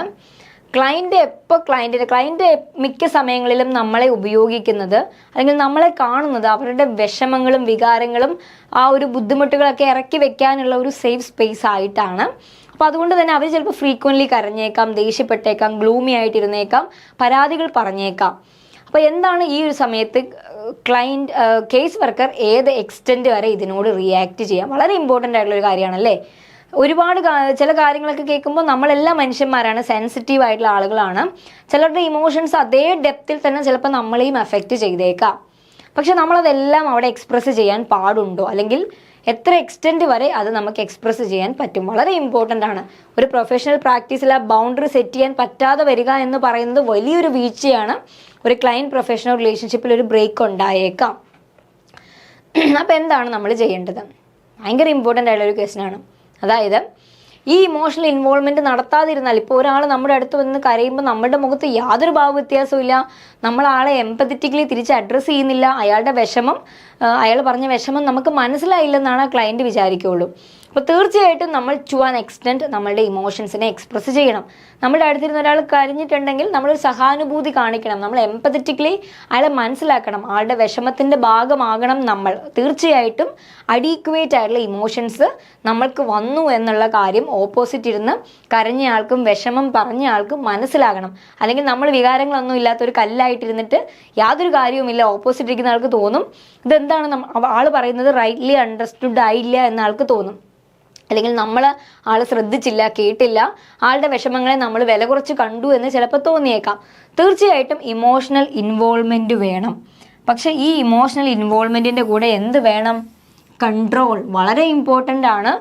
ക്ലയൻറ്റ് മിക്ക സമയങ്ങളിലും നമ്മളെ ഉപയോഗിക്കുന്നത്, അല്ലെങ്കിൽ നമ്മളെ കാണുന്നത് അവരുടെ വിഷമങ്ങളും വികാരങ്ങളും ആ ഒരു ബുദ്ധിമുട്ടുകളൊക്കെ ഇറക്കി വെക്കാനുള്ള ഒരു സേഫ് സ്പേസ് ആയിട്ടാണ്. അപ്പോൾ അതുകൊണ്ട് തന്നെ അവർ ചിലപ്പോൾ ഫ്രീക്വൻ്റ്ലി കരഞ്ഞേക്കാം, ദേഷ്യപ്പെട്ടേക്കാം, ഗ്ലൂമി ആയിട്ടിരുന്നേക്കാം, പരാതികൾ പറഞ്ഞേക്കാം. അപ്പോൾ എന്താണ് ഈ ഒരു സമയത്ത് കേസ് വർക്കർ ഏത് എക്സ്റ്റെൻറ്റ് വരെ ഇതിനോട് റിയാക്ട് ചെയ്യാം? വളരെ ഇമ്പോർട്ടൻ്റ് ആയിട്ടുള്ളൊരു കാര്യമാണല്ലേ. ഒരുപാട് ചില കാര്യങ്ങളൊക്കെ കേൾക്കുമ്പോൾ നമ്മളെല്ലാം മനുഷ്യന്മാരാണ്, സെൻസിറ്റീവ് ആയിട്ടുള്ള ആളുകളാണ്. ചിലരുടെ ഇമോഷൻസ് അതേ ഡെപ്തിൽ തന്നെ ചിലപ്പോൾ നമ്മളെയും എഫക്റ്റ് ചെയ്തേക്കാം. പക്ഷെ നമ്മളതെല്ലാം അവിടെ എക്സ്പ്രസ് ചെയ്യാൻ പാടുണ്ടോ? അല്ലെങ്കിൽ എത്ര എക്സ്റ്റെൻറ്റ് വരെ അത് നമുക്ക് എക്സ്പ്രസ് ചെയ്യാൻ പറ്റും? വളരെ ഇമ്പോർട്ടൻ്റ് ആണ്. ഒരു പ്രൊഫഷണൽ പ്രാക്ടീസിൽ ആ ബൗണ്ടറി സെറ്റ് ചെയ്യാൻ പറ്റാതെ വരിക എന്ന് പറയുന്നത് വലിയൊരു വീഴ്ചയാണ്. ഒരു ക്ലയൻറ്റ് പ്രൊഫഷണൽ റിലേഷൻഷിപ്പിൽ ഒരു ബ്രേക്ക് ഉണ്ടായേക്കാം. അപ്പോൾ എന്താണ് നമ്മൾ ചെയ്യേണ്ടത്? ഭയങ്കര ഇമ്പോർട്ടൻ്റ് ആയിട്ടുള്ളൊരു ക്വസ്റ്റ്യനാണ്. അതായത് ഈ ഇമോഷണൽ ഇൻവോൾവ്മെൻറ്റ് നടത്താതിരുന്നാൽ, ഇപ്പോൾ ഒരാൾ നമ്മുടെ അടുത്ത് വന്ന് കരയുമ്പോൾ നമ്മുടെ മുഖത്ത് യാതൊരു ഭാവ വ്യത്യാസവും ഇല്ല, നമ്മൾ ആളെ എംപത്തറ്റിക്കലി തിരിച്ച് അഡ്രസ്സ് ചെയ്യുന്നില്ല, അയാളുടെ വിഷമം, അയാൾ പറഞ്ഞ വിഷമം നമുക്ക് മനസ്സിലായില്ലെന്നാണ് ആ ക്ലയൻറ്റ് വിചാരിക്കുകയുള്ളൂ. അപ്പോൾ തീർച്ചയായിട്ടും നമ്മൾ ടു ആൻ എക്സ്റ്റെൻറ്റ് നമ്മളുടെ ഇമോഷൻസിനെ എക്സ്പ്രസ് ചെയ്യണം. നമ്മുടെ അടുത്തിരുന്ന ഒരാൾ കരഞ്ഞിട്ടുണ്ടെങ്കിൽ നമ്മളൊരു സഹാനുഭൂതി കാണിക്കണം, നമ്മൾ എംപത്തറ്റിക്കലി അയാളെ മനസ്സിലാക്കണം, ആളുടെ വിഷമത്തിൻ്റെ ഭാഗമാകണം നമ്മൾ. തീർച്ചയായിട്ടും അഡീക്വേറ്റ് ആയിട്ടുള്ള ഇമോഷൻസ് നമ്മൾക്ക് വന്നു എന്നുള്ള കാര്യം ഓപ്പോസിറ്റ് ഇരുന്ന് കരഞ്ഞയാൾക്കും വിഷമം പറഞ്ഞയാൾക്കും മനസ്സിലാകണം. അല്ലെങ്കിൽ നമ്മൾ വികാരങ്ങളൊന്നും ഇല്ലാത്തൊരു കല്ലായിട്ടിരുന്നിട്ട് യാതൊരു കാര്യവുമില്ല, ഓപ്പോസിറ്റ് ഇരിക്കുന്ന ആൾക്ക് തോന്നും ഇതെന്താണ് ആൾ പറയുന്നത് റൈറ്റ്ലി അണ്ടർസ്റ്റുഡ് ആയില്ല എന്ന ആൾക്ക് തോന്നും. അല്ലെങ്കിൽ നമ്മൾ ആൾ ശ്രദ്ധിച്ചില്ല, കേട്ടില്ല, ആളുടെ വിഷമങ്ങളെ നമ്മൾ വില കുറച്ച് കണ്ടു എന്ന് ചിലപ്പോൾ തോന്നിയേക്കാം. തീർച്ചയായിട്ടും ഇമോഷണൽ ഇൻവോൾവ്മെൻറ്റ് വേണം. പക്ഷേ ഈ ഇമോഷണൽ ഇൻവോൾവ്മെൻറ്റിൻ്റെ കൂടെ എന്ത് വേണം? കൺട്രോൾ വളരെ ഇമ്പോർട്ടൻ്റ് ആണ്.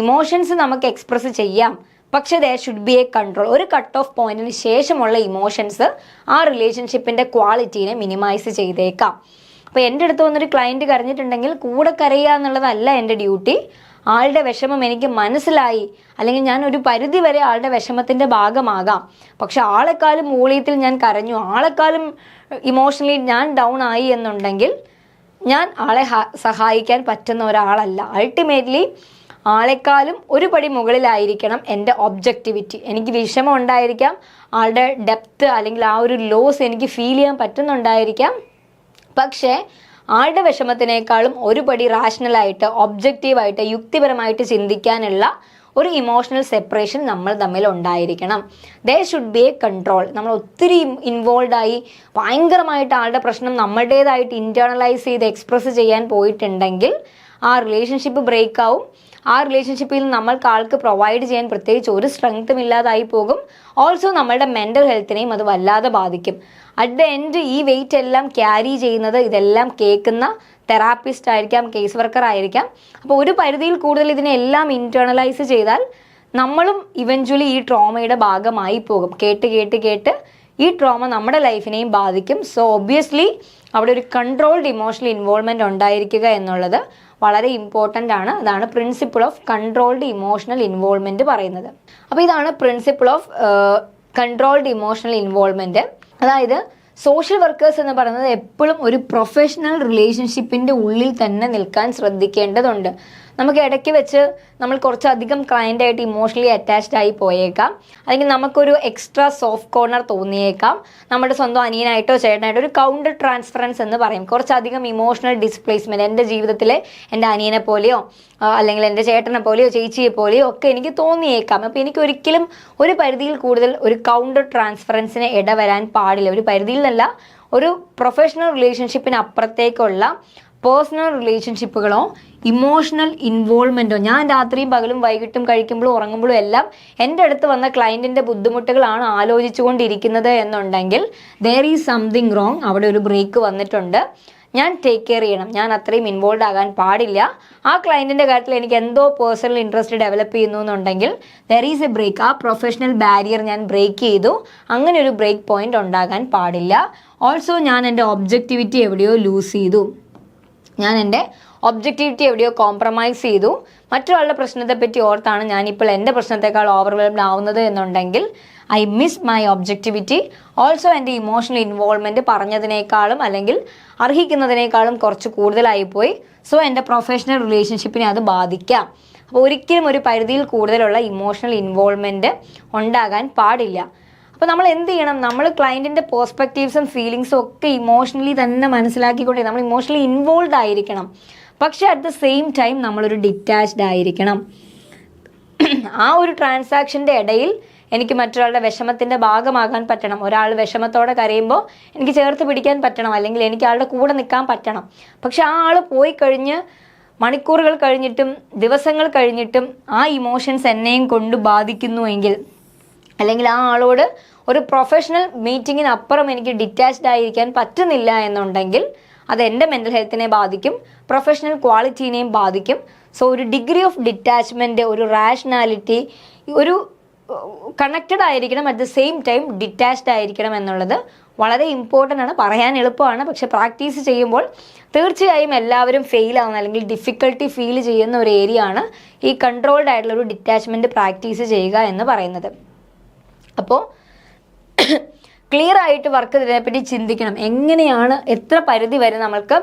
ഇമോഷൻസ് നമുക്ക് എക്സ്പ്രസ് ചെയ്യാം, പക്ഷേ there should be A control. ഒരു കട്ട് ഓഫ് പോയിന്റിന് ശേഷമുള്ള ഇമോഷൻസ് ആ റിലേഷൻഷിപ്പിൻ്റെ ക്വാളിറ്റീനെ മിനിമൈസ് ചെയ്തേക്കാം. അപ്പോൾ എൻ്റെ അടുത്ത് വന്നൊരു ക്ലയൻറ്റ് കരഞ്ഞിട്ടുണ്ടെങ്കിൽ കൂടെ കരയുക എന്നുള്ളതല്ല എൻ്റെ ഡ്യൂട്ടി. ആളുടെ വിഷമം എനിക്ക് മനസ്സിലായി, അല്ലെങ്കിൽ ഞാൻ ഒരു പരിധി വരെ ആളുടെ വിഷമത്തിൻ്റെ ഭാഗമാകാം, പക്ഷെ ആളെക്കാളും മൂല്യത്തിൽ ഞാൻ കരഞ്ഞു, ആളെക്കാളും ഇമോഷണലി ഞാൻ ഡൗൺ ആയി എന്നുണ്ടെങ്കിൽ ഞാൻ ആളെ സഹായിക്കാൻ പറ്റുന്ന ഒരാളല്ല. അൾട്ടിമേറ്റ്ലി ആളെക്കാളും ഒരു പടി മുകളിലായിരിക്കണം എൻ്റെ ഒബ്ജക്റ്റിവിറ്റി. എനിക്ക് വിഷമം ഉണ്ടായിരിക്കാം, ആളുടെ ഡെപ്ത് അല്ലെങ്കിൽ ആ ഒരു ലോസ് എനിക്ക് ഫീൽ ചെയ്യാൻ പറ്റുന്നുണ്ടായിരിക്കാം, പക്ഷേ ആളുടെ വിഷമത്തിനേക്കാളും ഒരു പടി റാഷണലായിട്ട്, ഒബ്ജക്റ്റീവായിട്ട്, യുക്തിപരമായിട്ട് ചിന്തിക്കാനുള്ള ഒരു ഇമോഷണൽ സെപ്പറേഷൻ നമ്മൾ തമ്മിൽ ഉണ്ടായിരിക്കണം. There should be A control. നമ്മൾ ഒത്തിരി ഇൻവോൾവ് ആയി ഭയങ്കരമായിട്ട് ആളുടെ പ്രശ്നം നമ്മുടേതായിട്ട് ഇൻറ്റേർണലൈസ് ചെയ്ത് എക്സ്പ്രസ് ചെയ്യാൻ പോയിട്ടുണ്ടെങ്കിൽ ആ റിലേഷൻഷിപ്പ് ബ്രേക്ക് ആവും. ആ റിലേഷൻഷിപ്പിൽ നമ്മൾക്ക് ആൾക്ക് പ്രൊവൈഡ് ചെയ്യാൻ പ്രത്യേകിച്ച് ഒരു സ്ട്രെങ്ത്തും ഇല്ലാതായി പോകും. ഓൾസോ നമ്മളുടെ മെൻ്റൽ ഹെൽത്തിനെയും അത് വല്ലാതെ ബാധിക്കും. അറ്റ് ദ എൻഡ് ഈ വെയിറ്റ് എല്ലാം ക്യാരി ചെയ്യുന്നത്, ഇതെല്ലാം കേൾക്കുന്ന തെറാപ്പിസ്റ്റ് ആയിരിക്കാം, കേസ് വർക്കർ ആയിരിക്കാം. അപ്പോൾ ഒരു പരിധിയിൽ കൂടുതൽ ഇതിനെല്ലാം ഇൻറ്റേർണലൈസ് ചെയ്താൽ നമ്മളും ഇവഞ്ച്വലി ഈ ട്രോമയുടെ ഭാഗമായി പോകും. കേട്ട് കേട്ട് കേട്ട് ഈ ട്രോമ നമ്മുടെ ലൈഫിനെയും ബാധിക്കും. സോ ഒബ്വിയസ്ലി അവിടെ ഒരു കൺട്രോൾഡ് ഇമോഷണൽ ഇൻവോൾവ്മെൻറ്റ് ഉണ്ടായിരിക്കുക എന്നുള്ളത് വളരെ ഇമ്പോർട്ടൻ്റ് ആണ്. അതാണ് principle of controlled emotional involvement പറയുന്നത്. അപ്പോൾ ഇതാണ് principle of controlled emotional involvement. അതായത് സോഷ്യൽ വർക്കേഴ്സ് എന്ന് പറയുന്നത് എപ്പോഴും ഒരു പ്രൊഫഷണൽ റിലേഷൻഷിപ്പിൻ്റെ ഉള്ളിൽ തന്നെ നിൽക്കാൻ ശ്രദ്ധിക്കേണ്ടതുണ്ട്. നമുക്ക് ഇടയ്ക്ക് വെച്ച് നമ്മൾ കുറച്ചധികം ക്ലയൻ്റായിട്ട് ഇമോഷണലി അറ്റാച്ച്ഡ് ആയി പോയേക്കാം, അല്ലെങ്കിൽ നമുക്കൊരു എക്സ്ട്രാ സോഫ്റ്റ് കോർണർ തോന്നിയേക്കാം. നമ്മുടെ സ്വന്തം അനിയനായിട്ടോ ചേട്ടനായിട്ടോ ഒരു കൗണ്ടർ ട്രാൻസ്ഫറൻസ് എന്ന് പറയും, കുറച്ചധികം ഇമോഷണൽ ഡിസ്പ്ലേസ്മെൻറ്റ്. എൻ്റെ ജീവിതത്തിലെ എൻ്റെ അനിയനെ പോലെയോ അല്ലെങ്കിൽ എൻ്റെ ചേട്ടനെ പോലെയോ ചേച്ചിയെ പോലെയോ ഒക്കെ എനിക്ക് തോന്നിയേക്കാം. അപ്പോൾ എനിക്ക് ഒരിക്കലും ഒരു പരിധിയിൽ കൂടുതൽ ഒരു കൗണ്ടർ ട്രാൻസ്ഫറൻസിന് ഇടവരാൻ പാടില്ല. ഒരു പരിധിയിൽ നിന്നല്ല, ഒരു പ്രൊഫഷണൽ റിലേഷൻഷിപ്പിന് അപ്പുറത്തേക്കുള്ള പേഴ്സണൽ റിലേഷൻഷിപ്പുകളോ ഇമോഷണൽ ഇൻവോൾവ്മെൻറ്റോ, ഞാൻ രാത്രിയും പകലും വൈകിട്ടും കഴിക്കുമ്പോഴും ഉറങ്ങുമ്പോഴും എല്ലാം എൻ്റെ അടുത്ത് വന്ന ക്ലയൻറ്റിൻ്റെ ബുദ്ധിമുട്ടുകളാണ് ആലോചിച്ചുകൊണ്ടിരിക്കുന്നത് എന്നുണ്ടെങ്കിൽ ദർ ഈസ് സംതിങ് റോങ്. അവിടെ ഒരു ബ്രേക്ക് വന്നിട്ടുണ്ട്. ഞാൻ ടേക്ക് കെയർ ചെയ്യണം, ഞാൻ അത്രയും ഇൻവോൾവ് ആകാൻ പാടില്ല. ആ ക്ലയൻറ്റിൻ്റെ കാര്യത്തിൽ എനിക്ക് എന്തോ പേഴ്സണൽ ഇൻട്രസ്റ്റ് ഡെവലപ്പ് ചെയ്യുന്നു എന്നുണ്ടെങ്കിൽ ദർ ഈസ് എ ബ്രേക്ക്. ആ പ്രൊഫഷണൽ ബാരിയർ ഞാൻ ബ്രേക്ക് ചെയ്തു. അങ്ങനെ ഒരു ബ്രേക്ക് പോയിന്റ് ഉണ്ടാകാൻ പാടില്ല. ഓൾസോ ഞാൻ എൻ്റെ ഒബ്ജക്റ്റിവിറ്റി എവിടെയോ ലൂസ് ചെയ്തു, ഞാൻ എൻ്റെ ഒബ്ജക്റ്റിവിറ്റി എവിടെയോ കോംപ്രമൈസ് ചെയ്തു, മറ്റൊരാളുടെ പ്രശ്നത്തെപ്പറ്റി ഓർത്താണ് ഞാനിപ്പോൾ എൻ്റെ പ്രശ്നത്തെക്കാൾ ഓവർവെൽംഡ് ആവുന്നത് എന്നുണ്ടെങ്കിൽ I miss my objectivity. Also എൻ്റെ ഇമോഷണൽ ഇൻവോൾവ്മെൻറ്റ് പറഞ്ഞതിനേക്കാളും അല്ലെങ്കിൽ അർഹിക്കുന്നതിനേക്കാളും കുറച്ച് കൂടുതലായിപ്പോയി. സോ എൻ്റെ പ്രൊഫഷണൽ റിലേഷൻഷിപ്പിനെ അത് ബാധിക്കാം. അപ്പോൾ ഒരിക്കലും ഒരു പരിധിയിൽ കൂടുതലുള്ള ഇമോഷണൽ ഇൻവോൾവ്മെൻറ്റ് ഉണ്ടാകാൻ പാടില്ല. അപ്പോൾ നമ്മൾ എന്ത് ചെയ്യണം? നമ്മൾ ക്ലയൻറ്റിൻ്റെ പേഴ്സ്പെക്റ്റീവ്സും ഫീലിങ്സും ഒക്കെ ഇമോഷണലി തന്നെ മനസ്സിലാക്കിക്കൊണ്ടേ നമ്മൾ ഇമോഷണലി ഇൻവോൾവ് ആയിരിക്കണം. പക്ഷേ അറ്റ് ദ സെയിം ടൈം നമ്മളൊരു ഡിറ്റാച്ച്ഡ് ആയിരിക്കണം. ആ ഒരു ട്രാൻസാക്ഷൻ്റെ ഇടയിൽ എനിക്ക് മറ്റൊരാളുടെ വിഷമത്തിൻ്റെ ഭാഗമാകാൻ പറ്റണം. ഒരാൾ വിഷമത്തോടെ കരയുമ്പോൾ എനിക്ക് ചേർത്ത് പിടിക്കാൻ പറ്റണം, അല്ലെങ്കിൽ എനിക്ക് ആളുടെ കൂടെ നിൽക്കാൻ പറ്റണം. പക്ഷെ ആ ആൾ പോയി കഴിഞ്ഞ് മണിക്കൂറുകൾ കഴിഞ്ഞിട്ടും ദിവസങ്ങൾ കഴിഞ്ഞിട്ടും ആ ഇമോഷൻസ് എന്നെയും കൊണ്ട് ബാധിക്കുന്നുവെങ്കിൽ, അല്ലെങ്കിൽ ആ ആളോട് ഒരു പ്രൊഫഷണൽ മീറ്റിങ്ങിനപ്പുറം എനിക്ക് ഡിറ്റാച്ച്ഡ് ആയിരിക്കാൻ പറ്റുന്നില്ല എന്നുണ്ടെങ്കിൽ അത് എൻ്റെ മെൻ്റൽ ഹെൽത്തിനെ ബാധിക്കും, പ്രൊഫഷണൽ ക്വാളിറ്റീനെയും ബാധിക്കും. സോ ഒരു ഡിഗ്രി ഓഫ് ഡിറ്റാച്ച്മെൻറ്റ്, ഒരു റാഷണാലിറ്റി, കണക്റ്റഡ് ആയിരിക്കണം, at the same time detached ആയിരിക്കണം എന്നുള്ളത് വളരെ ഇമ്പോർട്ടൻ്റ് ആണ്. പറയാൻ എളുപ്പമാണ്, പക്ഷെ പ്രാക്ടീസ് ചെയ്യുമ്പോൾ തീർച്ചയായും എല്ലാവരും ഫെയിൽ ആവുന്ന അല്ലെങ്കിൽ ഡിഫിക്കൽട്ടി ഫീൽ ചെയ്യുന്ന ഒരു ഏരിയ ആണ് ഈ കൺട്രോൾഡ് ആയിട്ടുള്ള ഒരു ഡിറ്റാച്ച്മെൻറ്റ് പ്രാക്ടീസ് ചെയ്യുക എന്ന് പറയുന്നത്. അപ്പോൾ ക്ലിയർ ആയിട്ട് വർക്ക് ഇതിനെപ്പറ്റി ചിന്തിക്കണം. എങ്ങനെയാണ്, എത്ര പരിധി വരെ നമ്മൾക്ക്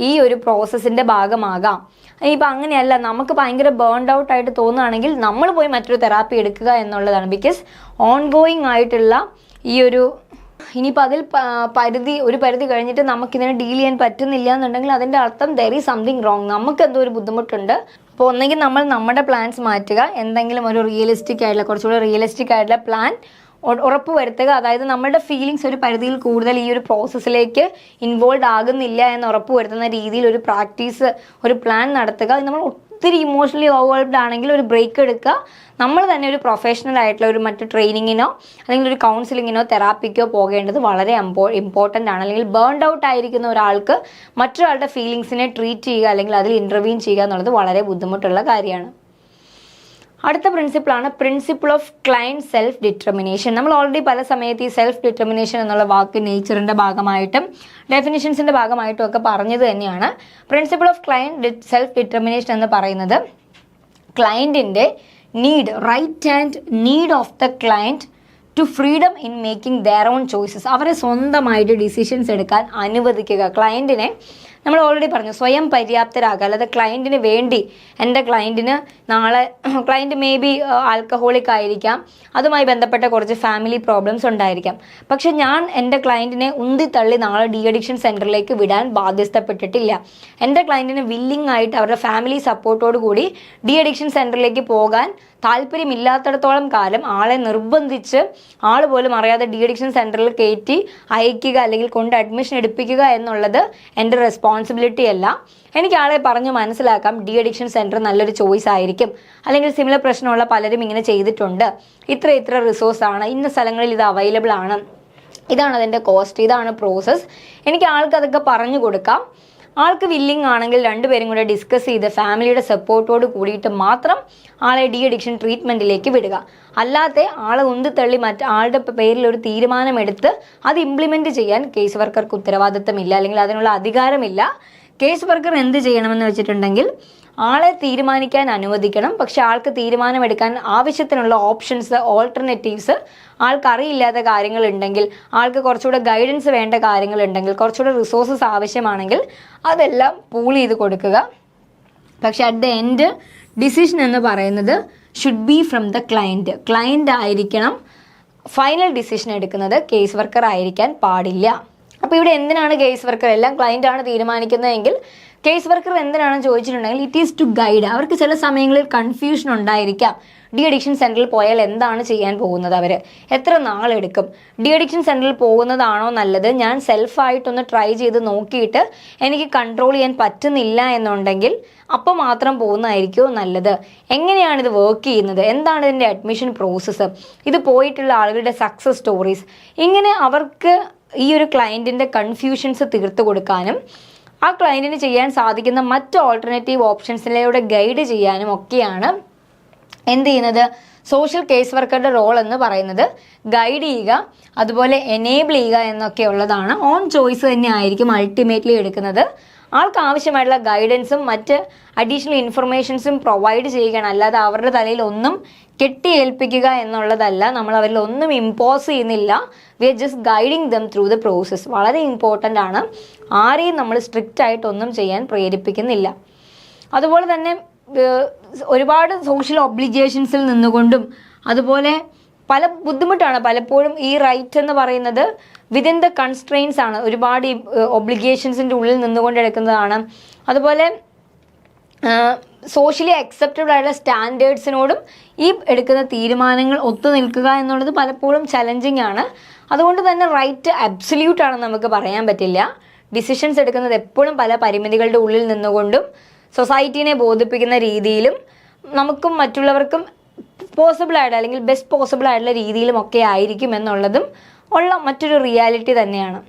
ഈ ഒരു പ്രോസസ്സിൻ്റെ ഭാഗമാകാം. ഇനിയിപ്പോൾ അങ്ങനെയല്ല, നമുക്ക് ഭയങ്കര ബേൺഡ് ഔട്ട് ആയിട്ട് തോന്നുകയാണെങ്കിൽ നമ്മൾ പോയി മറ്റൊരു തെറാപ്പി എടുക്കുക എന്നുള്ളതാണ്. ബിക്കോസ് ഓൺ ഗോയിങ് ആയിട്ടുള്ള ഈ ഒരു ഇനിയിപ്പോൾ അതിൽ ഒരു പരിധി കഴിഞ്ഞിട്ട് നമുക്കിതിനെ ഡീൽ ചെയ്യാൻ പറ്റുന്നില്ല എന്നുണ്ടെങ്കിൽ അതിൻ്റെ അർത്ഥം ദെർ ഈസ് സംതിങ് റോങ്, നമുക്ക് എന്തോ ഒരു ബുദ്ധിമുട്ടുണ്ട്. അപ്പോൾ ഒന്നെങ്കിൽ നമ്മൾ നമ്മുടെ പ്ലാൻസ് മാറ്റുക, എന്തെങ്കിലും ഒരു റിയലിസ്റ്റിക് ആയിട്ടുള്ള കുറച്ചുകൂടി റിയലിസ്റ്റിക് ആയിട്ടുള്ള പ്ലാൻ ഉറപ്പ് വരുത്തുക. അതായത് നമ്മുടെ ഫീലിങ്സ് ഒരു പരിധിയിൽ കൂടുതൽ ഈ ഒരു പ്രോസസ്സിലേക്ക് ഇൻവോൾവ് ആകുന്നില്ല എന്ന് ഉറപ്പ് വരുത്തുന്ന രീതിയിൽ ഒരു പ്രാക്ടീസ്, ഒരു പ്ലാൻ നടത്തുക. നമ്മൾ ഒത്തിരി ഇമോഷണലി ഓവർവെൽഡ് ആണെങ്കിൽ ഒരു ബ്രേക്ക് എടുക്കുക. നമ്മൾ തന്നെ ഒരു പ്രൊഫഷണൽ ആയിട്ടുള്ള ഒരു മറ്റ് ട്രെയിനിങ്ങിനോ അല്ലെങ്കിൽ ഒരു കൗൺസിലിങ്ങിനോ തെറാപ്പിക്കോ പോകേണ്ടത് വളരെ ഇമ്പോർട്ടൻ്റ് ആണ്. അല്ലെങ്കിൽ ബേൺഡ് ഔട്ട് ആയിരിക്കുന്ന ഒരാൾക്ക് മറ്റൊരാളുടെ ഫീലിങ്സിനെ ട്രീറ്റ് ചെയ്യുക അല്ലെങ്കിൽ അതിൽ ഇൻ്റർവീൻ ചെയ്യുക എന്നുള്ളത് വളരെ ബുദ്ധിമുട്ടുള്ള കാര്യമാണ്. അടുത്ത പ്രിൻസിപ്പിളാണ് principle of client self determination. നമ്മൾ ഓൾറെഡി പല സമയത്ത് ഈ സെൽഫ് ഡിറ്റർമിനേഷൻ എന്നുള്ള വാക്ക് നേച്ചറിൻ്റെ ഭാഗമായിട്ടും ഡെഫിനിഷൻസിൻ്റെ ഭാഗമായിട്ടും ഒക്കെ പറഞ്ഞത് തന്നെയാണ്. Principle of client self determination എന്ന് പറയുന്നത് ക്ലയൻറ്റിൻ്റെ need, right and need of the client to freedom in making their own choices. അവരെ സ്വന്തമായിട്ട് ഡിസിഷൻസ് എടുക്കാൻ അനുവദിക്കുക. ക്ലയൻറ്റിനെ നമ്മൾ ഓൾറെഡി പറഞ്ഞു, സ്വയം പര്യാപ്തരാകുക. അല്ലാതെ ക്ലയൻറ്റിന് വേണ്ടി, എൻ്റെ ക്ലയൻറ്റിന് നാളെ ക്ലയൻറ്റ് മേ ബി ആൽക്കഹോളിക് ആയിരിക്കാം, അതുമായി ബന്ധപ്പെട്ട കുറച്ച് ഫാമിലി പ്രോബ്ലംസ് ഉണ്ടായിരിക്കാം. പക്ഷെ ഞാൻ എൻ്റെ ക്ലയൻറ്റിനെ ഉന്തിത്തള്ളി നാളെ ഡി അഡിക്ഷൻ സെൻറ്ററിലേക്ക് വിടാൻ ബാധ്യസ്ഥപ്പെട്ടിട്ടില്ല. എൻ്റെ ക്ലയൻറ്റിന് വില്ലിംഗ് ആയിട്ട് അവരുടെ ഫാമിലി സപ്പോർട്ടോടു കൂടി ഡി അഡിക്ഷൻ സെൻറ്ററിലേക്ക് പോകാൻ താല്പര്യമില്ലാത്തിടത്തോളം കാലം ആളെ നിർബന്ധിച്ച് ആൾ പോലും അറിയാതെ ഡി അഡിക്ഷൻ സെൻറ്ററിൽ കയറ്റി അയക്കുക അല്ലെങ്കിൽ കൊണ്ട് അഡ്മിഷൻ എടുപ്പിക്കുക എന്നുള്ളത് എൻ്റെ റെസ്പോൺസിബിലിറ്റി അല്ല. എനിക്ക് ആളെ പറഞ്ഞു മനസ്സിലാക്കാം, ഡി അഡിക്ഷൻ സെൻറ്റർ നല്ലൊരു ചോയ്സ് ആയിരിക്കും, അല്ലെങ്കിൽ സിമിലർ പ്രശ്നമുള്ള പലരും ഇങ്ങനെ ചെയ്തിട്ടുണ്ട്, ഇത്ര റിസോഴ്സാണ്, ഇന്ന സ്ഥലങ്ങളിൽ ഇത് അവൈലബിൾ ആണ്, ഇതാണ് അതിൻ്റെ കോസ്റ്റ്, ഇതാണ് പ്രോസസ്സ്. എനിക്ക് ആൾക്ക് അതൊക്കെ പറഞ്ഞു കൊടുക്കാം. ആൾക്ക് വില്ലിംഗ് ആണെങ്കിൽ രണ്ടുപേരും കൂടെ ഡിസ്കസ് ചെയ്ത് ഫാമിലിയുടെ സപ്പോർട്ടോട് കൂടിയിട്ട് മാത്രം ആളെ ഡി അഡിക്ഷൻ ട്രീറ്റ്മെൻറ്റിലേക്ക് വിടുക. അല്ലാതെ ആളെ ഉന്തിത്തള്ളി ആളുടെ പേരിൽ ഒരു തീരുമാനമെടുത്ത് അത് ഇംപ്ലിമെൻറ്റ് ചെയ്യാൻ കേസ് വർക്കർക്ക് ഉത്തരവാദിത്തമില്ല, അല്ലെങ്കിൽ അതിനുള്ള അധികാരമില്ല. കേസ് വർക്കർ എന്ത് ചെയ്യണമെന്ന് വെച്ചിട്ടുണ്ടെങ്കിൽ ആളെ തീരുമാനിക്കാൻ അനുവദിക്കണം. പക്ഷെ ആൾക്ക് തീരുമാനമെടുക്കാൻ ആവശ്യത്തിനുള്ള ഓപ്ഷൻസ്, ഓൾട്ടർനേറ്റീവ്സ് ആൾക്കറിയില്ലാത്ത കാര്യങ്ങളുണ്ടെങ്കിൽ, ആൾക്ക് കുറച്ചുകൂടെ ഗൈഡൻസ് വേണ്ട കാര്യങ്ങളുണ്ടെങ്കിൽ, കുറച്ചുകൂടെ റിസോഴ്സസ് ആവശ്യമാണെങ്കിൽ അതെല്ലാം പൂൾ ചെയ്ത് കൊടുക്കുക. പക്ഷെ അറ്റ് ദ എൻഡ് ഡിസിഷൻ എന്ന് പറയുന്നത് should be from the client. Client ആയിരിക്കണം ഫൈനൽ ഡിസിഷൻ എടുക്കുന്നത്, കേസ് വർക്കർ ആയിരിക്കാൻ പാടില്ല. അപ്പോൾ ഇവിടെ എന്തിനാണ് കേസ് വർക്കർ? എല്ലാം ക്ലയൻ്റാണ് തീരുമാനിക്കുന്നതെങ്കിൽ കേസ് വർക്കർ എന്തിനാണെന്ന് ചോദിച്ചിട്ടുണ്ടെങ്കിൽ ഇറ്റ് ഈസ് ടു ഗൈഡ്. അവർക്ക് ചില സമയങ്ങളിൽ കൺഫ്യൂഷൻ ഉണ്ടായിരിക്കാം. ഡി അഡിക്ഷൻ സെൻറ്ററിൽ പോയാൽ എന്താണ് ചെയ്യാൻ പോകുന്നത്, അവർ എത്ര നാളെടുക്കും, ഡി അഡിക്ഷൻ സെൻറ്ററിൽ പോകുന്നതാണോ നല്ലത്, ഞാൻ സെൽഫായിട്ടൊന്ന് ട്രൈ ചെയ്ത് നോക്കിയിട്ട് എനിക്ക് കൺട്രോൾ ചെയ്യാൻ പറ്റുന്നില്ല എന്നുണ്ടെങ്കിൽ അപ്പോൾ മാത്രം പോകുന്നതായിരിക്കുമോ നല്ലത്, എങ്ങനെയാണിത് വർക്ക് ചെയ്യുന്നത്, എന്താണ് ഇതിൻ്റെ അഡ്മിഷൻ പ്രോസസ്സ്, ഇത് പോയിട്ടുള്ള ആളുകളുടെ സക്സസ് സ്റ്റോറീസ്, ഇങ്ങനെ അവർക്ക് ഈ ഒരു ക്ലയൻറ്റിൻ്റെ കൺഫ്യൂഷൻസ് തീർത്തു കൊടുക്കാനും ആ ക്ലയൻറ്റിന് ചെയ്യാൻ സാധിക്കുന്ന മറ്റ് ഓൾട്ടർനേറ്റീവ് ഓപ്ഷൻസിലൂടെ ഗൈഡ് ചെയ്യാനും ഒക്കെയാണ് എന്ത് ചെയ്യുന്നത്, സോഷ്യൽ കേസ് വർക്കറുടെ റോൾ എന്ന് പറയുന്നത്. ഗൈഡ് ചെയ്യുക, അതുപോലെ എനേബിൾ ചെയ്യുക എന്നൊക്കെ ഉള്ളതാണ്. ഓൺ ചോയ്സ് തന്നെ ആയിരിക്കും അൾട്ടിമേറ്റ്ലി എടുക്കുന്നത്. ആൾക്ക് ആവശ്യമായിട്ടുള്ള ഗൈഡൻസും മറ്റ് അഡീഷണൽ ഇൻഫർമേഷൻസും പ്രൊവൈഡ് ചെയ്യുകയാണ്. അല്ലാതെ അവരുടെ തലയിൽ ഒന്നും കെട്ടിയേൽപ്പിക്കുക എന്നുള്ളതല്ല. നമ്മൾ അവരിൽ ഒന്നും ഇമ്പോസ് ചെയ്യുന്നില്ല. We are just guiding them through the process. വളരെ ഇമ്പോർട്ടൻ്റ് ആണ്. ആരെയും നമ്മൾ സ്ട്രിക്റ്റ് ആയിട്ടൊന്നും ചെയ്യാൻ പ്രേരിപ്പിക്കുന്നില്ല. അതുപോലെ തന്നെ ഒരുപാട് സോഷ്യൽ ഒബ്ലിഗേഷൻസിൽ നിന്നുകൊണ്ടും അതുപോലെ പല ബുദ്ധിമുട്ടാണ് പലപ്പോഴും ഈ റൈറ്റ് എന്ന് പറയുന്നത് വിതിൻ ദ കൺസ്ട്രെയിൻസ് ആണ്. ഒരുപാട് ഈ ഒബ്ലിഗേഷൻസിൻ്റെ ഉള്ളിൽ നിന്നുകൊണ്ട് എടുക്കുന്നതാണ്. അതുപോലെ സോഷ്യലി അക്സെപ്റ്റബിൾ ആയിട്ടുള്ള സ്റ്റാൻഡേർഡ്സിനോടും ഈ എടുക്കുന്ന തീരുമാനങ്ങൾ ഒത്തു നിൽക്കുക എന്നുള്ളത് പലപ്പോഴും ചലഞ്ചിങ് ആണ്. അതുകൊണ്ട് തന്നെ റൈറ്റ് അബ്സല്യൂട്ട് ആണെന്ന് നമുക്ക് പറയാൻ പറ്റില്ല. ഡിസിഷൻസ് എടുക്കുന്നത് എപ്പോഴും പല പരിമിതികളുടെ ഉള്ളിൽ നിന്നുകൊണ്ടും സൊസൈറ്റീനെ ബോധിപ്പിക്കുന്ന രീതിയിലും നമുക്കും മറ്റുള്ളവർക്കും പോസിബിളായിട്ട് അല്ലെങ്കിൽ ബെസ്റ്റ് പോസിബിൾ ആയിട്ടുള്ള രീതിയിലും ഒക്കെ ആയിരിക്കും എന്നുള്ളതും ഉള്ള മറ്റൊരു റിയാലിറ്റി തന്നെയാണ്.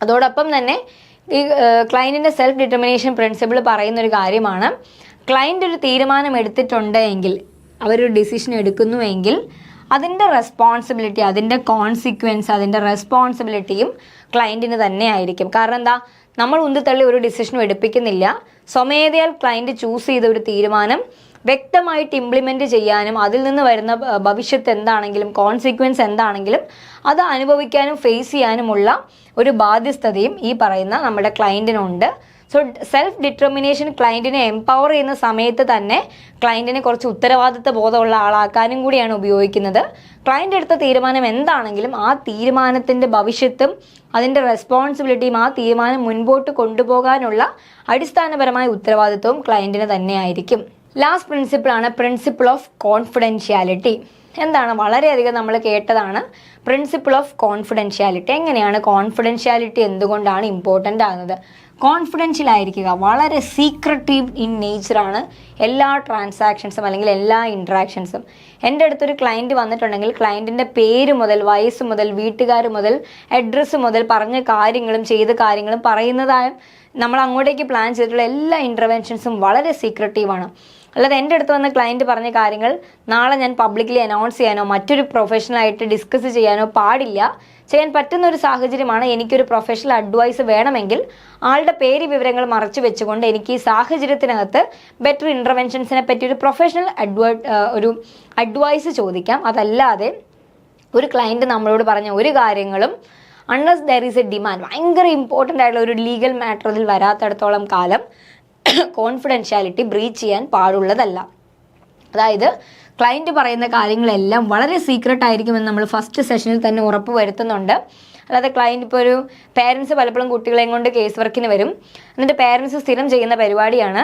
അതോടൊപ്പം തന്നെ ഈ ക്ലയൻറ്റിൻ്റെ സെൽഫ് ഡിറ്റർമിനേഷൻ പ്രിൻസിപ്പിൾ പറയുന്നൊരു കാര്യമാണ്, ക്ലയൻറ്റ് ഒരു തീരുമാനം എടുത്തിട്ടുണ്ട് എങ്കിൽ അവരൊരു ഡിസിഷൻ എടുക്കുന്നുവെങ്കിൽ അതിൻ്റെ റെസ്പോൺസിബിലിറ്റി, അതിൻ്റെ കോൺസിക്വൻസ്, അതിൻ്റെ റെസ്പോൺസിബിലിറ്റിയും ക്ലയൻറ്റിന് തന്നെ ആയിരിക്കും. കാരണം എന്താ, നമ്മൾ ഉന്തിത്തള്ളി ഒരു ഡിസിഷനും എടുപ്പിക്കുന്നില്ല. സ്വമേധയാൽ ക്ലയൻറ്റ് ചൂസ് ചെയ്ത ഒരു തീരുമാനം വ്യക്തമായിട്ട് ഇംപ്ലിമെൻറ്റ് ചെയ്യാനും അതിൽ നിന്ന് വരുന്ന ഭവിഷ്യത്ത് എന്താണെങ്കിലും കോൺസിക്വൻസ് എന്താണെങ്കിലും അത് അനുഭവിക്കാനും ഫേസ് ചെയ്യാനുമുള്ള ഒരു ബാധ്യസ്ഥതയും ഈ പറയുന്ന നമ്മുടെ ക്ലയൻറ്റിനുണ്ട്. സോ സെൽഫ് ഡിറ്റർമിനേഷൻ ക്ലയൻറ്റിനെ എംപവർ ചെയ്യുന്ന സമയത്ത് തന്നെ ക്ലയൻറ്റിനെ കുറച്ച് ഉത്തരവാദിത്വ ബോധമുള്ള ആളാക്കാനും കൂടിയാണ് ഉപയോഗിക്കുന്നത്. ക്ലയൻറ്റ് എടുത്ത തീരുമാനം എന്താണെങ്കിലും ആ തീരുമാനത്തിൻ്റെ ഭവിഷ്യത്തും അതിൻ്റെ റെസ്പോൺസിബിലിറ്റിയും ആ തീരുമാനം മുൻപോട്ട് കൊണ്ടുപോകാനുള്ള അടിസ്ഥാനപരമായ ഉത്തരവാദിത്വവും ക്ലയൻറ്റിന് തന്നെയായിരിക്കും. ലാസ്റ്റ് പ്രിൻസിപ്പിളാണ് പ്രിൻസിപ്പിൾ ഓഫ് കോൺഫിഡൻഷ്യാലിറ്റി. എന്താണ്, വളരെയധികം നമ്മൾ കേട്ടതാണ് പ്രിൻസിപ്പിൾ ഓഫ് കോൺഫിഡൻഷ്യാലിറ്റി. എങ്ങനെയാണ് കോൺഫിഡൻഷ്യാലിറ്റി എന്തുകൊണ്ടാണ് ഇമ്പോർട്ടൻ്റ് ആകുന്നത്? കോൺഫിഡൻഷ്യൽ ആയിരിക്കുക, വളരെ സീക്രട്ടീവ് ഇൻ നേച്ചറാണ് എല്ലാ ട്രാൻസാക്ഷൻസും അല്ലെങ്കിൽ എല്ലാ ഇൻട്രാക്ഷൻസും. എൻ്റെ അടുത്തൊരു ക്ലയൻറ്റ് വന്നിട്ടുണ്ടെങ്കിൽ ക്ലയൻറ്റിൻ്റെ പേര് മുതൽ വയസ്സ് മുതൽ വീട്ടുകാർ മുതൽ അഡ്രസ്സ് മുതൽ പറഞ്ഞ കാര്യങ്ങളും ചെയ്ത കാര്യങ്ങളും പറയുന്നതായ നമ്മൾ അങ്ങോട്ടേക്ക് പ്ലാൻ ചെയ്തിട്ടുള്ള എല്ലാ ഇൻ്റർവെൻഷൻസും വളരെ സീക്രട്ടീവാണ്. അല്ലാതെ എൻ്റെ അടുത്ത് വന്ന ക്ലയൻറ്റ് പറഞ്ഞ കാര്യങ്ങൾ നാളെ ഞാൻ പബ്ലിക്കലി അനൗൺസ് ചെയ്യാനോ മറ്റൊരു പ്രൊഫഷണലായിട്ട് ഡിസ്കസ് ചെയ്യാനോ പാടില്ല. ചെയ്യാൻ പറ്റുന്ന ഒരു സാഹചര്യമാണ്. എനിക്കൊരു പ്രൊഫഷണൽ അഡ്വൈസ് വേണമെങ്കിൽ ആളുടെ പേര് വിവരങ്ങൾ മറച്ചു വെച്ചുകൊണ്ട് എനിക്ക് ഈ സാഹചര്യത്തിനകത്ത് ബെറ്റർ ഇൻ്റർവെൻഷൻസിനെ പറ്റി ഒരു പ്രൊഫഷണൽ ഒരു അഡ്വൈസ് ചോദിക്കാം. അതല്ലാതെ ഒരു ക്ലയൻറ്റ് നമ്മളോട് പറഞ്ഞ ഒരു കാര്യങ്ങളും unless there is A demand, ഭയങ്കര ഇമ്പോർട്ടൻ്റ് ആയിട്ടുള്ള ഒരു ലീഗൽ മാറ്റർ അതിൽ വരാത്തിടത്തോളം കാലം കോൺഫിഡൻഷ്യാലിറ്റി ബ്രീച്ച് ചെയ്യാൻ പാടുള്ളതല്ല. അതായത് ക്ലയൻറ്റ് പറയുന്ന കാര്യങ്ങളെല്ലാം വളരെ സീക്രട്ട് ആയിരിക്കുമെന്ന് നമ്മൾ ഫസ്റ്റ് സെഷനിൽ തന്നെ ഉറപ്പ് വരുത്തുന്നുണ്ട്. അല്ലാതെ ക്ലയൻറ്റ് ഇപ്പോൾ ഒരു പേരൻസ് പലപ്പോഴും കുട്ടികളെയും കൊണ്ട് കേസ് വർക്കിന് വരും. എന്നിട്ട് പേരൻസ് സ്ഥിരം ചെയ്യുന്ന പരിപാടിയാണ്,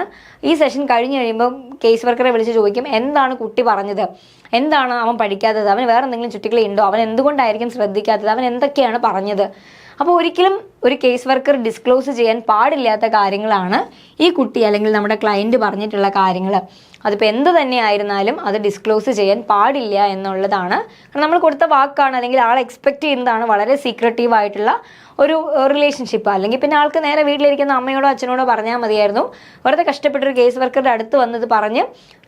ഈ സെഷൻ കഴിഞ്ഞ് കഴിയുമ്പോൾ കേസ് വർക്കറെ വിളിച്ച് ചോദിക്കും, എന്താണ് കുട്ടി പറഞ്ഞത്, എന്താണ് അവൻ പഠിക്കാത്തത്, അവൻ വേറെ എന്തെങ്കിലും ചുറ്റിക്കളി ഉണ്ടോ, അവൻ എന്തുകൊണ്ടായിരിക്കും ശ്രദ്ധിക്കാത്തത്, അവൻ എന്തൊക്കെയാണ് പറഞ്ഞത്. അപ്പോൾ ഒരിക്കലും ഒരു കേസ് വർക്കർ ഡിസ്ക്ലോസ് ചെയ്യാൻ പാടില്ലാത്ത കാര്യങ്ങളാണ് ഈ കുട്ടി അല്ലെങ്കിൽ നമ്മുടെ ക്ലയൻറ്റ് പറഞ്ഞിട്ടുള്ള കാര്യങ്ങൾ. അതിപ്പോൾ എന്ത് തന്നെ ആയിരുന്നാലും അത് ഡിസ്ക്ലോസ് ചെയ്യാൻ പാടില്ല എന്നുള്ളതാണ്. കാരണം നമ്മൾ കൊടുത്ത വാക്കാണ്, അല്ലെങ്കിൽ ആൾ എക്സ്പെക്റ്റ് ചെയ്യുന്നതാണ് വളരെ സീക്രട്ടീവായിട്ടുള്ള ഒരു റിലേഷൻഷിപ്പ്. അല്ലെങ്കിൽ പിന്നെ ആൾക്ക് നേരെ വീട്ടിലിരിക്കുന്ന അമ്മയോടോ അച്ഛനോടോ പറഞ്ഞാൽ മതിയായിരുന്നു. വെറുതെ കഷ്ടപ്പെട്ടൊരു കേസ് വർക്കറുടെ അടുത്ത് വന്നത് പറഞ്ഞ്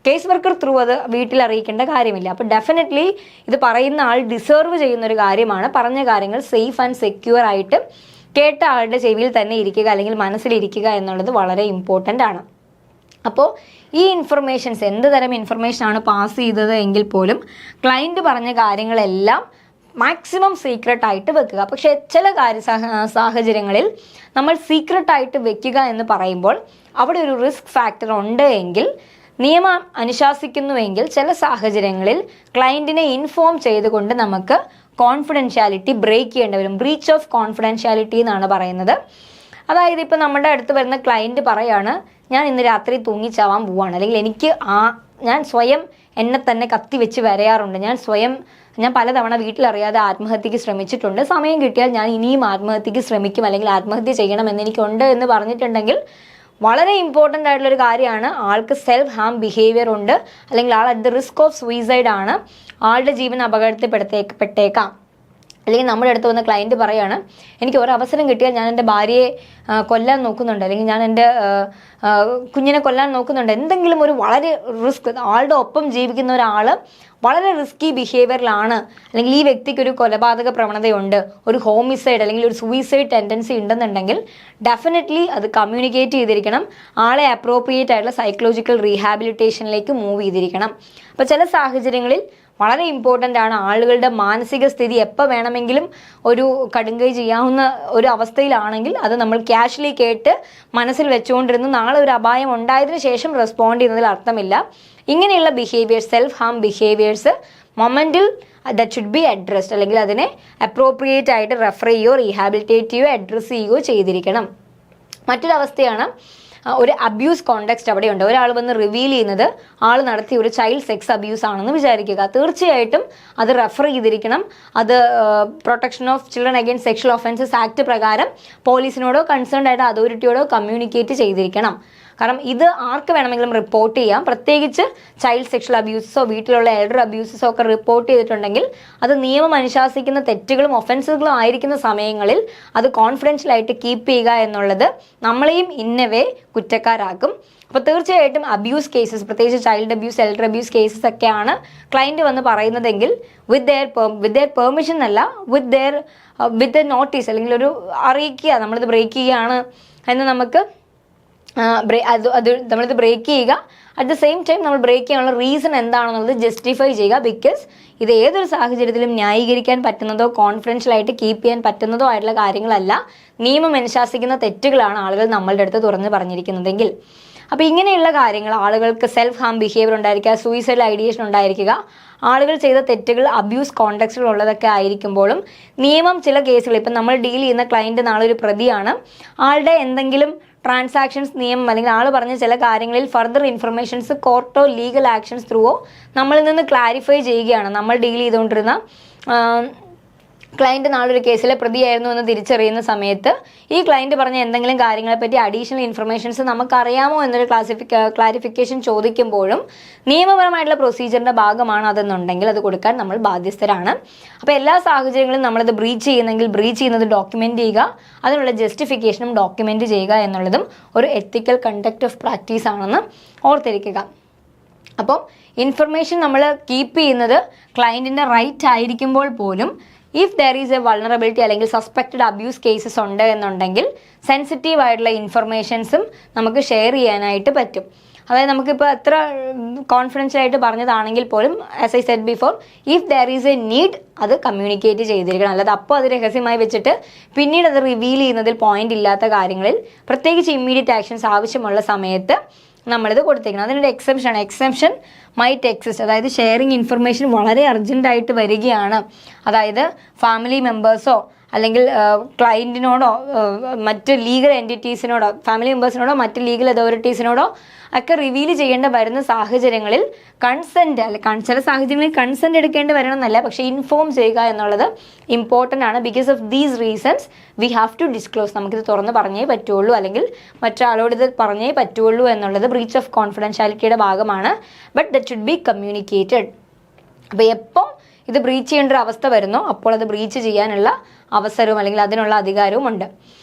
കേസ് വർക്കർ ത്രൂ അത് വീട്ടിൽ അറിയിക്കേണ്ട കാര്യമില്ല. അപ്പോൾ ഡെഫിനറ്റ്ലി ഇത് പറയുന്ന ആൾ ഡിസേർവ് ചെയ്യുന്നൊരു കാര്യമാണ്. പറഞ്ഞ കാര്യങ്ങൾ സേഫ് ആൻഡ് സെക്യൂർ ആയിട്ട് കേട്ട ആളുടെ ചെവിയിൽ തന്നെ ഇരിക്കുക അല്ലെങ്കിൽ മനസ്സിലിരിക്കുക എന്നുള്ളത് വളരെ ഇമ്പോർട്ടൻ്റ് ആണ്. അപ്പോൾ ഈ ഇൻഫർമേഷൻസ് എന്ത് തരം ഇൻഫർമേഷനാണ് പാസ് ചെയ്തത് എങ്കിൽ പോലും ക്ലയൻറ്റ് പറഞ്ഞ കാര്യങ്ങളെല്ലാം മാക്സിമം സീക്രട്ടായിട്ട് വെക്കുക. പക്ഷേ ചില സാഹചര്യങ്ങളിൽ നമ്മൾ സീക്രട്ടായിട്ട് വെക്കുക എന്ന് പറയുമ്പോൾ അവിടെ ഒരു റിസ്ക് ഫാക്ടർ ഉണ്ട് എങ്കിൽ, നിയമം അനുശാസിക്കുന്നുവെങ്കിൽ ചില സാഹചര്യങ്ങളിൽ ക്ലയൻറ്റിനെ ഇൻഫോം ചെയ്തുകൊണ്ട് നമുക്ക് കോൺഫിഡൻഷ്യാലിറ്റി ബ്രേക്ക് ചെയ്യേണ്ടി വരും. ബ്രീച്ച് ഓഫ് കോൺഫിഡൻഷ്യാലിറ്റി എന്നാണ് പറയുന്നത്. അതായത് ഇപ്പോൾ നമ്മുടെ അടുത്ത് വരുന്ന ക്ലയൻറ്റ് പറയാണ്, ഞാൻ ഇന്ന് രാത്രി തൂങ്ങിച്ചാവാൻ പോവാണ്, അല്ലെങ്കിൽ ഞാൻ സ്വയം എന്നെ തന്നെ കത്തി വെച്ച് വരയാറുണ്ട്, ഞാൻ പലതവണ വീട്ടിലറിയാതെ ആത്മഹത്യക്ക് ശ്രമിച്ചിട്ടുണ്ട്, സമയം കിട്ടിയാൽ ഞാൻ ഇനിയും ആത്മഹത്യക്ക് ശ്രമിക്കും അല്ലെങ്കിൽ ആത്മഹത്യ ചെയ്യണമെന്ന് എനിക്കുണ്ട് എന്ന് പറഞ്ഞിട്ടുണ്ടെങ്കിൽ വളരെ ഇമ്പോർട്ടൻ്റ് ആയിട്ടുള്ളൊരു കാര്യമാണ്. ആൾക്ക് സെൽഫ് ഹാം ബിഹേവിയർ ഉണ്ട്, അല്ലെങ്കിൽ ആൾ at the risk of suicide ആണ്, ആളുടെ ജീവൻ അപകടത്തിൽപ്പെട്ടേക്കാം. അല്ലെങ്കിൽ നമ്മുടെ അടുത്ത് വന്ന ക്ലയൻറ്റ് പറയാണ്, എനിക്ക് ഒരവസരം കിട്ടിയാൽ ഞാൻ എൻ്റെ ഭാര്യയെ കൊല്ലാൻ നോക്കുന്നുണ്ട്, അല്ലെങ്കിൽ ഞാൻ എൻ്റെ കുഞ്ഞിനെ കൊല്ലാൻ നോക്കുന്നുണ്ട്. എന്തെങ്കിലും ഒരു വളരെ റിസ്ക്, ആളുടെ ഒപ്പം ജീവിക്കുന്ന ഒരാൾ വളരെ റിസ്കി ബിഹേവിയറിലാണ്, അല്ലെങ്കിൽ ഈ വ്യക്തിക്ക് ഒരു കൊലപാതക പ്രവണതയുണ്ട്, ഒരു ഹോമിസൈഡ് അല്ലെങ്കിൽ ഒരു സൂയിസൈഡ് ടെൻഡൻസി ഉണ്ടെന്നുണ്ടെങ്കിൽ ഡെഫിനറ്റ്ലി അത് കമ്മ്യൂണിക്കേറ്റ് ചെയ്തിരിക്കണം. ആളെ അപ്രോപ്രിയേറ്റ് ആയിട്ടുള്ള സൈക്കോളജിക്കൽ റീഹാബിലിറ്റേഷനിലേക്ക് മൂവ് ചെയ്തിരിക്കണം. അപ്പോൾ ചില സാഹചര്യങ്ങളിൽ വളരെ ഇമ്പോർട്ടൻ്റ് ആണ്. ആളുകളുടെ മാനസിക സ്ഥിതി എപ്പോൾ വേണമെങ്കിലും ഒരു കടുങ്കൈ ചെയ്യാവുന്ന ഒരു അവസ്ഥയിലാണെങ്കിൽ അത് നമ്മൾ ക്യാഷ്വലി കേട്ട് മനസ്സിൽ വെച്ചുകൊണ്ടിരുന്ന് നാളെ ഒരു അപായം ഉണ്ടായതിനു ശേഷം റെസ്പോണ്ട് ചെയ്യുന്നതിൽ അർത്ഥമില്ല. ഇങ്ങനെയുള്ള ബിഹേവിയേഴ്സ്, സെൽഫ് ഹാം ബിഹേവിയേഴ്സ് മൊമെൻറ്റിൽ ദറ്റ് ഷുഡ് ബി അഡ്രസ്ഡ്, അല്ലെങ്കിൽ അതിനെ അപ്രോപ്രിയേറ്റ് ആയിട്ട് റെഫർ ചെയ്യുകയോ റീഹാബിലിറ്റേറ്റ് ചെയ്യുകയോ അഡ്രസ്സ് ചെയ്യുകയോ ചെയ്തിരിക്കണം. മറ്റൊരവസ്ഥയാണ് ഒരു അബ്യൂസ് കോണ്ടെക്സ്റ്റ് അവിടെയുണ്ട്. ഒരാൾ വന്ന് റിവീൽ ചെയ്യുന്നത് ആൾ നടത്തിയ ഒരു ചൈൽഡ് സെക്സ് അബ്യൂസ് ആണെന്ന് വിചാരിക്കുക. തീർച്ചയായിട്ടും അത് റെഫർ ചെയ്തിരിക്കണം. അത് protection of children against sexual offences act പ്രകാരം പോലീസിനോടോ കൺസേൺഡ് ആയിട്ട് അതോറിറ്റിയോടോ കമ്മ്യൂണിക്കേറ്റ് ചെയ്തിരിക്കണം. കാരണം ഇത് ആർക്ക് വേണമെങ്കിലും റിപ്പോർട്ട് ചെയ്യാം. പ്രത്യേകിച്ച് ചൈൽഡ് സെക്ഷൽ അബ്യൂസസോ വീട്ടിലുള്ള എൽഡർ അബ്യൂസസോ ഒക്കെ റിപ്പോർട്ട് ചെയ്തിട്ടുണ്ടെങ്കിൽ അത് നിയമം അനുശാസിക്കുന്ന തെറ്റുകളും ഒഫൻസുകളും ആയിരിക്കുന്ന സമയങ്ങളിൽ അത് കോൺഫിഡൻഷ്യലായിട്ട് കീപ്പ് ചെയ്യുക എന്നുള്ളത് നമ്മളെയും ഇന്നവേ കുറ്റക്കാരാക്കും. അപ്പോൾ തീർച്ചയായിട്ടും അബ്യൂസ് കേസസ്, പ്രത്യേകിച്ച് child abuse, elder abuse cases ഒക്കെയാണ് ക്ലയൻറ്റ് വന്ന് പറയുന്നതെങ്കിൽ വിത്ത് ദെയർ പെർമിഷൻ അല്ല, വിത്ത് നോട്ടീസ് അല്ലെങ്കിൽ ഒരു അറിയിക്കുക, നമ്മളിത് ബ്രേക്ക് ചെയ്യുകയാണ് എന്ന് നമുക്ക് നമ്മളിത് ബ്രേക്ക് ചെയ്യുക. അറ്റ് ദ സെയിം ടൈം നമ്മൾ ബ്രേക്ക് ചെയ്യാനുള്ള റീസൺ എന്താണെന്നുള്ളത് ജസ്റ്റിഫൈ ചെയ്യുക. ബിക്കോസ് ഇത് ഏതൊരു സാഹചര്യത്തിലും ന്യായീകരിക്കാൻ പറ്റുന്നതോ കോൺഫിഡൻഷ്യലായിട്ട് കീപ്പ് ചെയ്യാൻ പറ്റുന്നതോ ആയിട്ടുള്ള കാര്യങ്ങളല്ല, നിയമം അനുശാസിക്കുന്ന തെറ്റുകളാണ് ആളുകൾ നമ്മളുടെ അടുത്ത് തുറന്ന് പറഞ്ഞിരിക്കുന്നതെങ്കിൽ. അപ്പോൾ ഇങ്ങനെയുള്ള കാര്യങ്ങൾ, ആളുകൾക്ക് സെൽഫ് ഹാം ബിഹേവിയർ ഉണ്ടായിരിക്കുക, സൂയിസൈഡ് ഐഡിയേഷൻ ഉണ്ടായിരിക്കുക, ആളുകൾ ചെയ്ത തെറ്റുകൾ അബ്യൂസ് കോണ്ടെക്സ്റ്റിലുള്ളതൊക്കെ ആയിരിക്കുമ്പോഴും നിയമം ചില കേസുകൾ, ഇപ്പം നമ്മൾ ഡീൽ ചെയ്യുന്ന ക്ലയൻറ്റ് നാളെ ഒരു പ്രതിയാണ്, ആളുടെ എന്തെങ്കിലും ട്രാൻസാക്ഷൻസ് നിയമം അല്ലെങ്കിൽ ആൾ പറഞ്ഞ ചില കാര്യങ്ങളിൽ ഫർദർ ഇൻഫർമേഷൻസ് കോർട്ടോ ലീഗൽ ആക്ഷൻസ് ത്രൂവോ നമ്മളിൽ നിന്ന് ക്ലാരിഫൈ ചെയ്യുകയാണ്. നമ്മൾ ഡീൽ ചെയ്തുകൊണ്ടിരുന്ന ക്ലയൻറ്റ് നാളൊരു കേസിലെ പ്രതിയായിരുന്നു എന്ന് തിരിച്ചറിയുന്ന സമയത്ത് ഈ ക്ലയൻറ്റ് പറഞ്ഞ എന്തെങ്കിലും കാര്യങ്ങളെപ്പറ്റി അഡീഷണൽ ഇൻഫർമേഷൻസ് നമുക്കറിയാമോ എന്നൊരു ക്ലാരിഫിക്കേഷൻ ചോദിക്കുമ്പോഴും നിയമപരമായിട്ടുള്ള പ്രൊസീജിയറിൻ്റെ ഭാഗമാണ് അതെന്നുണ്ടെങ്കിൽ അത് കൊടുക്കാൻ നമ്മൾ ബാധ്യസ്ഥരാണ്. അപ്പോൾ എല്ലാ സാഹചര്യങ്ങളും നമ്മളത് ബ്രീച്ച് ചെയ്യുന്നെങ്കിൽ ബ്രീച്ച് ചെയ്യുന്നത് ഡോക്യുമെൻ്റ് ചെയ്യുക, അതിനുള്ള ജസ്റ്റിഫിക്കേഷനും ഡോക്യുമെൻ്റ് ചെയ്യുക എന്നുള്ളതും ഒരു എത്തിക്കൽ കണ്ടക്ട് ഓഫ് പ്രാക്ടീസ് ആണെന്ന് ഓർത്തിരിക്കുക. അപ്പോൾ ഇൻഫർമേഷൻ നമ്മൾ കീപ്പ് ചെയ്യുന്നത് ക്ലയൻറ്റിൻ്റെ റൈറ്റ് ആയിരിക്കുമ്പോൾ പോലും if there is A vulnerability അല്ലെങ്കിൽ സസ്പെക്റ്റഡ് അബ്യൂസ് കേസസ് ഉണ്ട് എന്നുണ്ടെങ്കിൽ സെൻസിറ്റീവ് ആയിട്ടുള്ള ഇൻഫർമേഷൻസും നമുക്ക് ഷെയർ ചെയ്യാനായിട്ട് പറ്റും. അതായത് നമുക്കിപ്പോൾ എത്ര കോൺഫിഡൻഷ്യലായിട്ട് പറഞ്ഞതാണെങ്കിൽ പോലും as I said before, if there is a need അത് കമ്മ്യൂണിക്കേറ്റ് ചെയ്തിരിക്കണം. അല്ലാതെ അപ്പോൾ അത് രഹസ്യമായി വെച്ചിട്ട് പിന്നീട് അത് റിവീൽ ചെയ്യുന്നതിൽ പോയിന്റ് ഇല്ലാത്ത കാര്യങ്ങളിൽ, പ്രത്യേകിച്ച് ഇമ്മീഡിയറ്റ് ആക്ഷൻസ് ആവശ്യമുള്ള സമയത്ത് നമ്മളിത് കൊടുത്തേക്കണം. അതിനൊരു എക്സെപ്ഷൻ മൈറ്റ് എക്സിസ്റ്റ്. അതായത് ഷെയറിങ് ഇൻഫർമേഷൻ വളരെ അർജൻറ്റായിട്ട് വരികയാണ്, അതായത് ഫാമിലി മെമ്പേഴ്സോ അല്ലെങ്കിൽ ക്ലയൻറ്റിനോടോ മറ്റ് ലീഗൽ എൻറ്റിറ്റീസിനോടോ ഫാമിലി മെമ്പേഴ്സിനോടോ മറ്റ് ലീഗൽ അതോറിറ്റീസിനോടോ ഒക്കെ റിവീൽ ചെയ്യേണ്ട വരുന്ന സാഹചര്യങ്ങളിൽ കൺസെൻറ്റ് ചില സാഹചര്യങ്ങളിൽ കൺസെൻറ്റ് എടുക്കേണ്ടി വരണമെന്നല്ല, പക്ഷേ ഇൻഫോം ചെയ്യുക എന്നുള്ളത് ഇമ്പോർട്ടൻ്റ് ആണ്. Because of these reasons we have to disclose. നമുക്കിത് തുറന്ന് പറഞ്ഞേ പറ്റുള്ളൂ, അല്ലെങ്കിൽ മറ്റൊരാളോട് ഇത് പറഞ്ഞേ പറ്റുള്ളൂ എന്നുള്ളത് ബ്രീച്ച് ഓഫ് കോൺഫിഡൻഷ്യാലിറ്റിയുടെ ഭാഗമാണ്. But that should B communicated. അപ്പോൾ എപ്പോൾ ഇത് ബ്രീച്ച് ചെയ്യേണ്ട ഒരു അവസ്ഥ വരുന്നോ അപ്പോൾ അത് ബ്രീച്ച് ചെയ്യാനുള്ള അവസരവും അല്ലെങ്കിൽ അതിനുള്ള അധികാരവും ഉണ്ട്.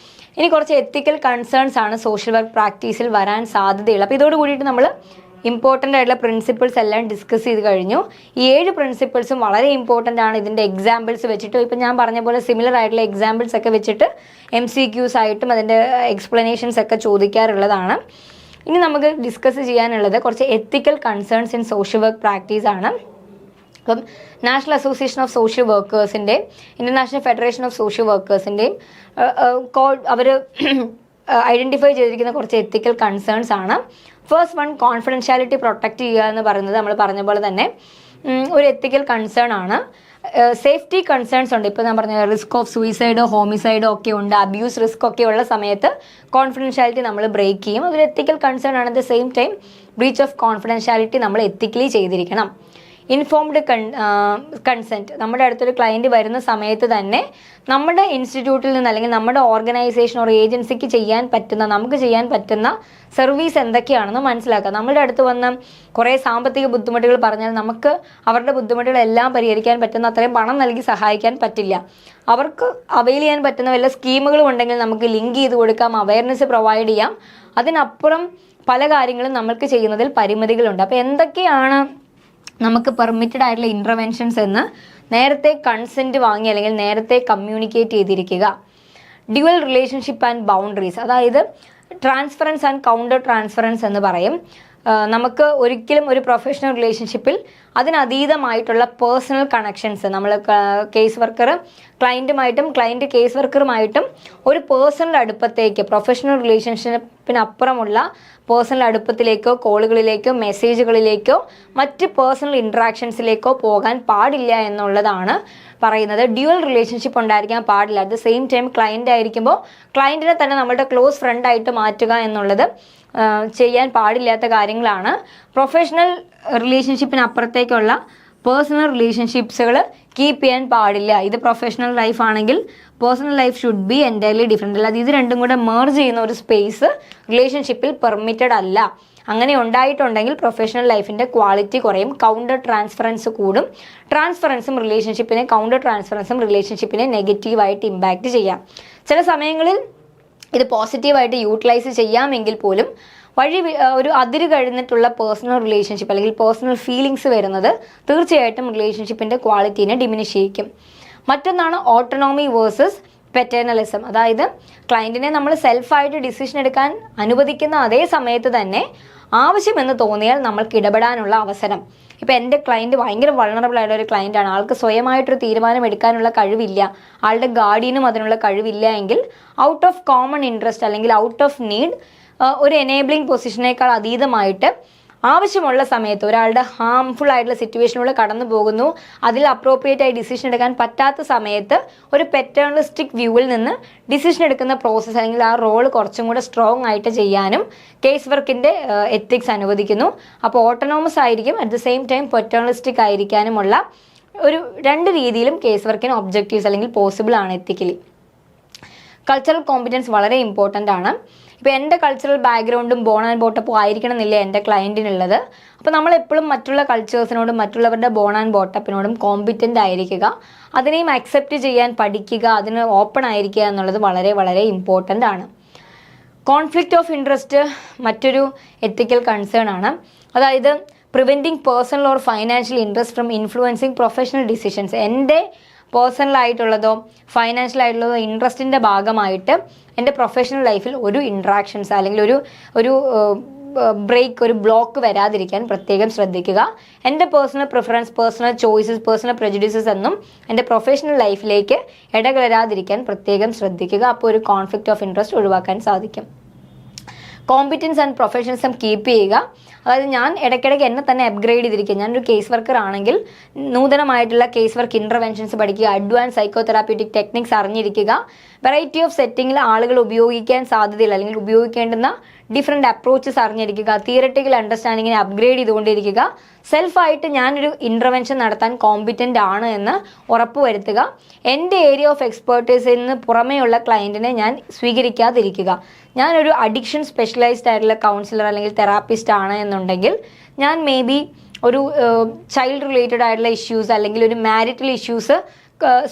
ഇനി കുറച്ച് എത്തിക്കൽ കൺസേൺസ് ആണ് സോഷ്യൽ വർക്ക് പ്രാക്ടീസിൽ വരാൻ സാധ്യതയുള്ളത്. അപ്പോൾ ഇതോട് കൂടിയിട്ട് നമ്മൾ ഇമ്പോർട്ടൻ്റ് ആയിട്ടുള്ള പ്രിൻസിപ്പിൾസ് എല്ലാം ഡിസ്കസ് ചെയ്ത് കഴിഞ്ഞു. ഈ 7 പ്രിൻസിപ്പിൾസും വളരെ ഇമ്പോർട്ടൻ്റ് ആണ്. ഇതിൻ്റെ എക്സാമ്പിൾസ് വെച്ചിട്ട്, ഇപ്പം ഞാൻ പറഞ്ഞ പോലെ സിമിലർ ആയിട്ടുള്ള എക്സാമ്പിൾസ് ഒക്കെ വെച്ചിട്ട് MCQs ആയിട്ടും അതിൻ്റെ എക്സ്പ്ലനേഷൻസ് ഒക്കെ ചോദിക്കാറുള്ളതാണ്. ഇനി നമുക്ക് ഡിസ്കസ് ചെയ്യാനുള്ളത് കുറച്ച് ethical concerns in social work practice ആണ്. അപ്പം നാഷണൽ അസോസിയേഷൻ ഓഫ് സോഷ്യൽ വർക്കേഴ്സിൻ്റെയും ഇൻ്റർനാഷണൽ ഫെഡറേഷൻ ഓഫ് സോഷ്യൽ വർക്കേഴ്സിൻ്റെയും അവർ ഐഡൻറ്റിഫൈ ചെയ്തിരിക്കുന്ന കുറച്ച് എത്തിക്കൽ കൺസേൺസ് ആണ്. ഫസ്റ്റ് വൺ, കോൺഫിഡൻഷ്യാലിറ്റി പ്രൊട്ടക്റ്റ് ചെയ്യുക എന്ന് പറയുന്നത് നമ്മൾ പറഞ്ഞ പോലെ തന്നെ ഒരു എത്തിക്കൽ കൺസേൺ ആണ്. സേഫ്റ്റി കൺസേൺസ് ഉണ്ട്. ഇപ്പോൾ ഞാൻ പറഞ്ഞ റിസ്ക് ഓഫ് സൂയിസൈഡോ ഹോമിസൈഡോ ഒക്കെ ഉണ്ട്, അബ്യൂസ് റിസ്ക് ഒക്കെ ഉള്ള സമയത്ത് കോൺഫിഡൻഷ്യാലിറ്റി നമ്മൾ ബ്രേക്ക് ചെയ്യും. അതൊരു എത്തിക്കൽ കൺസേൺ ആണ്. At the same time breach of confidentiality നമ്മൾ എത്തിക്കലി ചെയ്തിരിക്കണം. ഇൻഫോംഡ് കൺസെൻറ്റ്, നമ്മുടെ അടുത്തൊരു ക്ലയൻറ്റ് വരുന്ന സമയത്ത് തന്നെ നമ്മുടെ ഇൻസ്റ്റിറ്റ്യൂട്ടിൽ നിന്ന് അല്ലെങ്കിൽ നമ്മുടെ ഓർഗനൈസേഷൻ ഒരു ഏജൻസിക്ക് നമുക്ക് ചെയ്യാൻ പറ്റുന്ന സർവീസ് എന്തൊക്കെയാണെന്ന് മനസ്സിലാക്കുക. നമ്മുടെ അടുത്ത് വന്ന് കുറേ സാമ്പത്തിക ബുദ്ധിമുട്ടുകൾ പറഞ്ഞാൽ നമുക്ക് അവരുടെ ബുദ്ധിമുട്ടുകളെല്ലാം പരിഹരിക്കാൻ പറ്റുന്ന അത്രയും പണം നൽകി സഹായിക്കാൻ പറ്റില്ല. അവർക്ക് അവൈൽ ചെയ്യാൻ പറ്റുന്ന വല്ല സ്കീമുകളും ഉണ്ടെങ്കിൽ നമുക്ക് ലിങ്ക് ചെയ്ത് കൊടുക്കാം, അവയർനെസ് പ്രൊവൈഡ് ചെയ്യാം. അതിനപ്പുറം പല കാര്യങ്ങളും നമുക്ക് ചെയ്യുന്നതിൽ പരിമിതികളുണ്ട്. അപ്പോൾ എന്തൊക്കെയാണ് നമുക്ക് പെർമിറ്റഡ് ആയിട്ടുള്ള ഇൻ്റർവെൻഷൻസ് എന്ന് നേരത്തെ കൺസെൻറ്റ് വാങ്ങി അല്ലെങ്കിൽ നേരത്തെ കമ്മ്യൂണിക്കേറ്റ് ചെയ്തിരിക്കുക. ഡ്യുവൽ റിലേഷൻഷിപ്പ് ആൻഡ് ബൗണ്ടറീസ്, അതായത് ട്രാൻസ്ഫറൻസ് ആൻഡ് കൗണ്ടർ ട്രാൻസ്ഫറൻസ് എന്ന് പറയും. നമുക്ക് ഒരിക്കലും ഒരു പ്രൊഫഷണൽ റിലേഷൻഷിപ്പിൽ അതിനതീതമായിട്ടുള്ള പേഴ്സണൽ കണക്ഷൻസ്, നമ്മൾ കേസ് വർക്കർ ക്ലയൻറ്റുമായിട്ടും ക്ലയൻറ്റ് കേസ് വർക്കറുമായിട്ടും ഒരു പേഴ്സണൽ അടുപ്പത്തേക്ക്, പ്രൊഫഷണൽ റിലേഷൻഷിപ്പിനപ്പുറമുള്ള പേഴ്സണൽ അടുപ്പത്തിലേക്കോ കോളുകളിലേക്കോ മെസ്സേജുകളിലേക്കോ മറ്റ് പേഴ്സണൽ ഇൻട്രാക്ഷൻസിലേക്കോ പോകാൻ പാടില്ല എന്നുള്ളതാണ് പറയുന്നത്. ഡ്യുവൽ റിലേഷൻഷിപ്പ് ഉണ്ടായിരിക്കാൻ പാടില്ല. At the same time client ആയിരിക്കുമ്പോൾ ക്ലയൻറ്റിനെ തന്നെ നമ്മുടെ ക്ലോസ് ഫ്രണ്ടായിട്ട് മാറ്റുക എന്നുള്ളത് ചെയ്യാൻ പാടില്ലാത്ത കാര്യങ്ങളാണ്. പ്രൊഫഷണൽ റിലേഷൻഷിപ്പിനപ്പുറത്തേക്കുള്ള പേഴ്സണൽ റിലേഷൻഷിപ്സുകൾ കീപ്പ് ചെയ്യാൻ പാടില്ല. ഇത് പ്രൊഫഷണൽ ലൈഫ് ആണെങ്കിൽ personal life should be entirely different. അല്ലാതെ ഇത് രണ്ടും കൂടെ മെർജ് ചെയ്യുന്ന ഒരു സ്പേസ് റിലേഷൻഷിപ്പിൽ പെർമിറ്റഡ് അല്ല. അങ്ങനെ ഉണ്ടായിട്ടുണ്ടെങ്കിൽ പ്രൊഫഷണൽ ലൈഫിൻ്റെ ക്വാളിറ്റി കുറയും, കൗണ്ടർ ട്രാൻസ്ഫറൻസ് കൂടും. കൗണ്ടർ ട്രാൻസ്ഫറൻസും റിലേഷൻഷിപ്പിനെ നെഗറ്റീവായിട്ട് ഇമ്പാക്റ്റ് ചെയ്യാം. ചില സമയങ്ങളിൽ ഇത് പോസിറ്റീവായിട്ട് യൂട്ടിലൈസ് ചെയ്യാമെങ്കിൽ പോലും ഒരു അതിര് കഴിഞ്ഞിട്ടുള്ള പേഴ്സണൽ റിലേഷൻഷിപ്പ് അല്ലെങ്കിൽ പേഴ്സണൽ ഫീലിങ്സ് വരുന്നത് തീർച്ചയായിട്ടും റിലേഷൻഷിപ്പിൻ്റെ ക്വാളിറ്റീനെ ഡിമിനിഷ് ചെയ്യിക്കും. മറ്റൊന്നാണ് ഓട്ടോണോമി വേഴ്സസ് പെറ്റേണലിസം. അതായത് ക്ലയൻറ്റിനെ നമ്മൾ സെൽഫായിട്ട് ഡിസിഷൻ എടുക്കാൻ അനുവദിക്കുന്ന അതേ സമയത്ത് തന്നെ ആവശ്യമെന്ന് തോന്നിയാൽ നമ്മൾക്ക് ഇടപെടാനുള്ള അവസരം. ഇപ്പം എൻ്റെ ക്ലയൻറ്റ് ഭയങ്കര വൾണറബിൾ ആയിട്ടുള്ള ഒരു ക്ലയൻറ്റാണ്, ആൾക്ക് സ്വയമായിട്ടൊരു തീരുമാനം എടുക്കാനുള്ള കഴിവില്ല, ആളുടെ ഗാർഡിയനും അതിനുള്ള കഴിവില്ല എങ്കിൽ ഔട്ട് ഓഫ് കോമൺ ഇൻട്രസ്റ്റ് അല്ലെങ്കിൽ ഔട്ട് ഓഫ് നീഡ് ഒരു എനേബിളിംഗ് പൊസിഷനേക്കാൾ അതീതമായിട്ട് ആവശ്യമുള്ള സമയത്ത് ഒരാളുടെ ഹാംഫുൾ ആയിട്ടുള്ള സിറ്റുവേഷനിലൂടെ കടന്നു പോകുന്നു, അതിൽ അപ്രോപ്രിയേറ്റ് ആയി ഡിസിഷൻ എടുക്കാൻ പറ്റാത്ത സമയത്ത് ഒരു പെറ്റേണലിസ്റ്റിക് വ്യൂവിൽ നിന്ന് ഡിസിഷൻ എടുക്കുന്ന പ്രോസസ്സ് അല്ലെങ്കിൽ ആ റോൾ കുറച്ചും കൂടെ സ്ട്രോങ് ആയിട്ട് ചെയ്യാനും കേസ് വർക്കിൻ്റെ എത്തിക്സ് അനുവദിക്കുന്നു. അപ്പോൾ ഓട്ടോണോമസ് ആയിരിക്കും, അറ്റ് ദ സെയിം ടൈം പെറ്റേണലിസ്റ്റിക് ആയിരിക്കാനുമുള്ള ഒരു രണ്ട് രീതിയിലും കേസ് വർക്കിന് ഒബ്ജക്റ്റീവ്സ് അല്ലെങ്കിൽ പോസിബിൾ ആണ് എത്തിക്കലി. കൾച്ചറൽ കോമ്പിറ്റൻസ് വളരെ ഇമ്പോർട്ടൻ്റ് ആണ്. ഇപ്പോൾ എൻ്റെ കൾച്ചറൽ ബാക്ക്ഗ്രൗണ്ടും ബോൺ ആൻഡ് ബോട്ടപ്പും ആയിരിക്കണം എന്നില്ല എൻ്റെ ക്ലയൻറ്റിനുള്ളത്. അപ്പോൾ നമ്മളെപ്പോഴും മറ്റുള്ള കൾച്ചേഴ്സിനോടും മറ്റുള്ളവരുടെ ബോൺ ആൻഡ് ബോട്ടപ്പിനോടും കോമ്പിറ്റൻ്റ് ആയിരിക്കുക, അതിനെയും അക്സെപ്റ്റ് ചെയ്യാൻ പഠിക്കുക, അതിന് ഓപ്പൺ ആയിരിക്കുക എന്നുള്ളത് വളരെ വളരെ ഇമ്പോർട്ടൻ്റ് ആണ്. കോൺഫ്ലിക്റ്റ് ഓഫ് ഇൻട്രസ്റ്റ് മറ്റൊരു എത്തിക്കൽ കൺസേൺ ആണ്. അതായത് preventing personal or financial interest from influencing professional decisions. എൻ്റെ പേഴ്സണലായിട്ടുള്ളതോ ഫൈനാൻഷ്യലായിട്ടുള്ളതോ ഇൻട്രസ്റ്റിൻ്റെ ഭാഗമായിട്ട് എൻ്റെ പ്രൊഫഷണൽ ലൈഫിൽ ഒരു ഇൻട്രാക്ഷൻസ് അല്ലെങ്കിൽ ഒരു ഒരു ബ്ലോക്ക് വരാതിരിക്കാൻ പ്രത്യേകം ശ്രദ്ധിക്കുക. എൻ്റെ personal preference, personal choices, personal prejudices എന്നും എൻ്റെ പ്രൊഫഷണൽ ലൈഫിലേക്ക് ഇടകലരാതിരിക്കാൻ പ്രത്യേകം ശ്രദ്ധിക്കുക. അപ്പോൾ ഒരു കോൺഫ്ലിക്റ്റ് ഓഫ് ഇൻട്രസ്റ്റ് ഒഴിവാക്കാൻ സാധിക്കും. കോമ്പിറ്റൻസ് ആൻഡ് പ്രൊഫഷണലിസം കീപ്പ് ചെയ്യുക. അതായത് ഞാൻ ഇടയ്ക്കിടയ്ക്ക് എന്നെ തന്നെ അപ്ഗ്രേഡ് ചെയ്തിരിക്കുക. ഞാനൊരു കേസ് വർക്കർ ആണെങ്കിൽ നൂതനമായിട്ടുള്ള കേസ് വർക്ക് ഇൻ്റർവെൻഷൻസ് പഠിക്കുക, അഡ്വാൻസ് സൈക്കോതെറാപ്യൂട്ടിക് ടെക്നിക്സ് അറിഞ്ഞിരിക്കുക, വെറൈറ്റി ഓഫ് സെറ്റിങ്ങിൽ ആളുകൾ ഉപയോഗിക്കാൻ സാധ്യതയില്ല അല്ലെങ്കിൽ ഉപയോഗിക്കേണ്ടുന്ന ഡിഫറെൻറ്റ് അപ്രോച്ചസ് അറിഞ്ഞിരിക്കുക, തിയററ്റിക്കൽ അണ്ടർസ്റ്റാൻഡിങ്ങിനെ അപ്ഗ്രേഡ് ചെയ്തുകൊണ്ടിരിക്കുക, സെൽഫായിട്ട് ഞാനൊരു ഇൻ്റർവെൻഷൻ നടത്താൻ കോമ്പിറ്റൻ്റ് ആണ് എന്ന് ഉറപ്പുവരുത്തുക. എൻ്റെ ഏരിയ ഓഫ് എക്സ്പേർട്ടീസിൽ നിന്ന് പുറമേയുള്ള ക്ലയൻറ്റിനെ ഞാൻ സ്വീകരിക്കാതിരിക്കുക. ഞാനൊരു അഡിക്ഷൻ സ്പെഷ്യലൈസ്ഡ് ആയിട്ടുള്ള കൗൺസിലർ അല്ലെങ്കിൽ തെറാപ്പിസ്റ്റ് ആണ് എന്നുണ്ടെങ്കിൽ ഞാൻ മേ ബി ഒരു ചൈൽഡ് റിലേറ്റഡ് ആയിട്ടുള്ള ഇഷ്യൂസ് അല്ലെങ്കിൽ ഒരു മാരിറ്റൽ ഇഷ്യൂസ്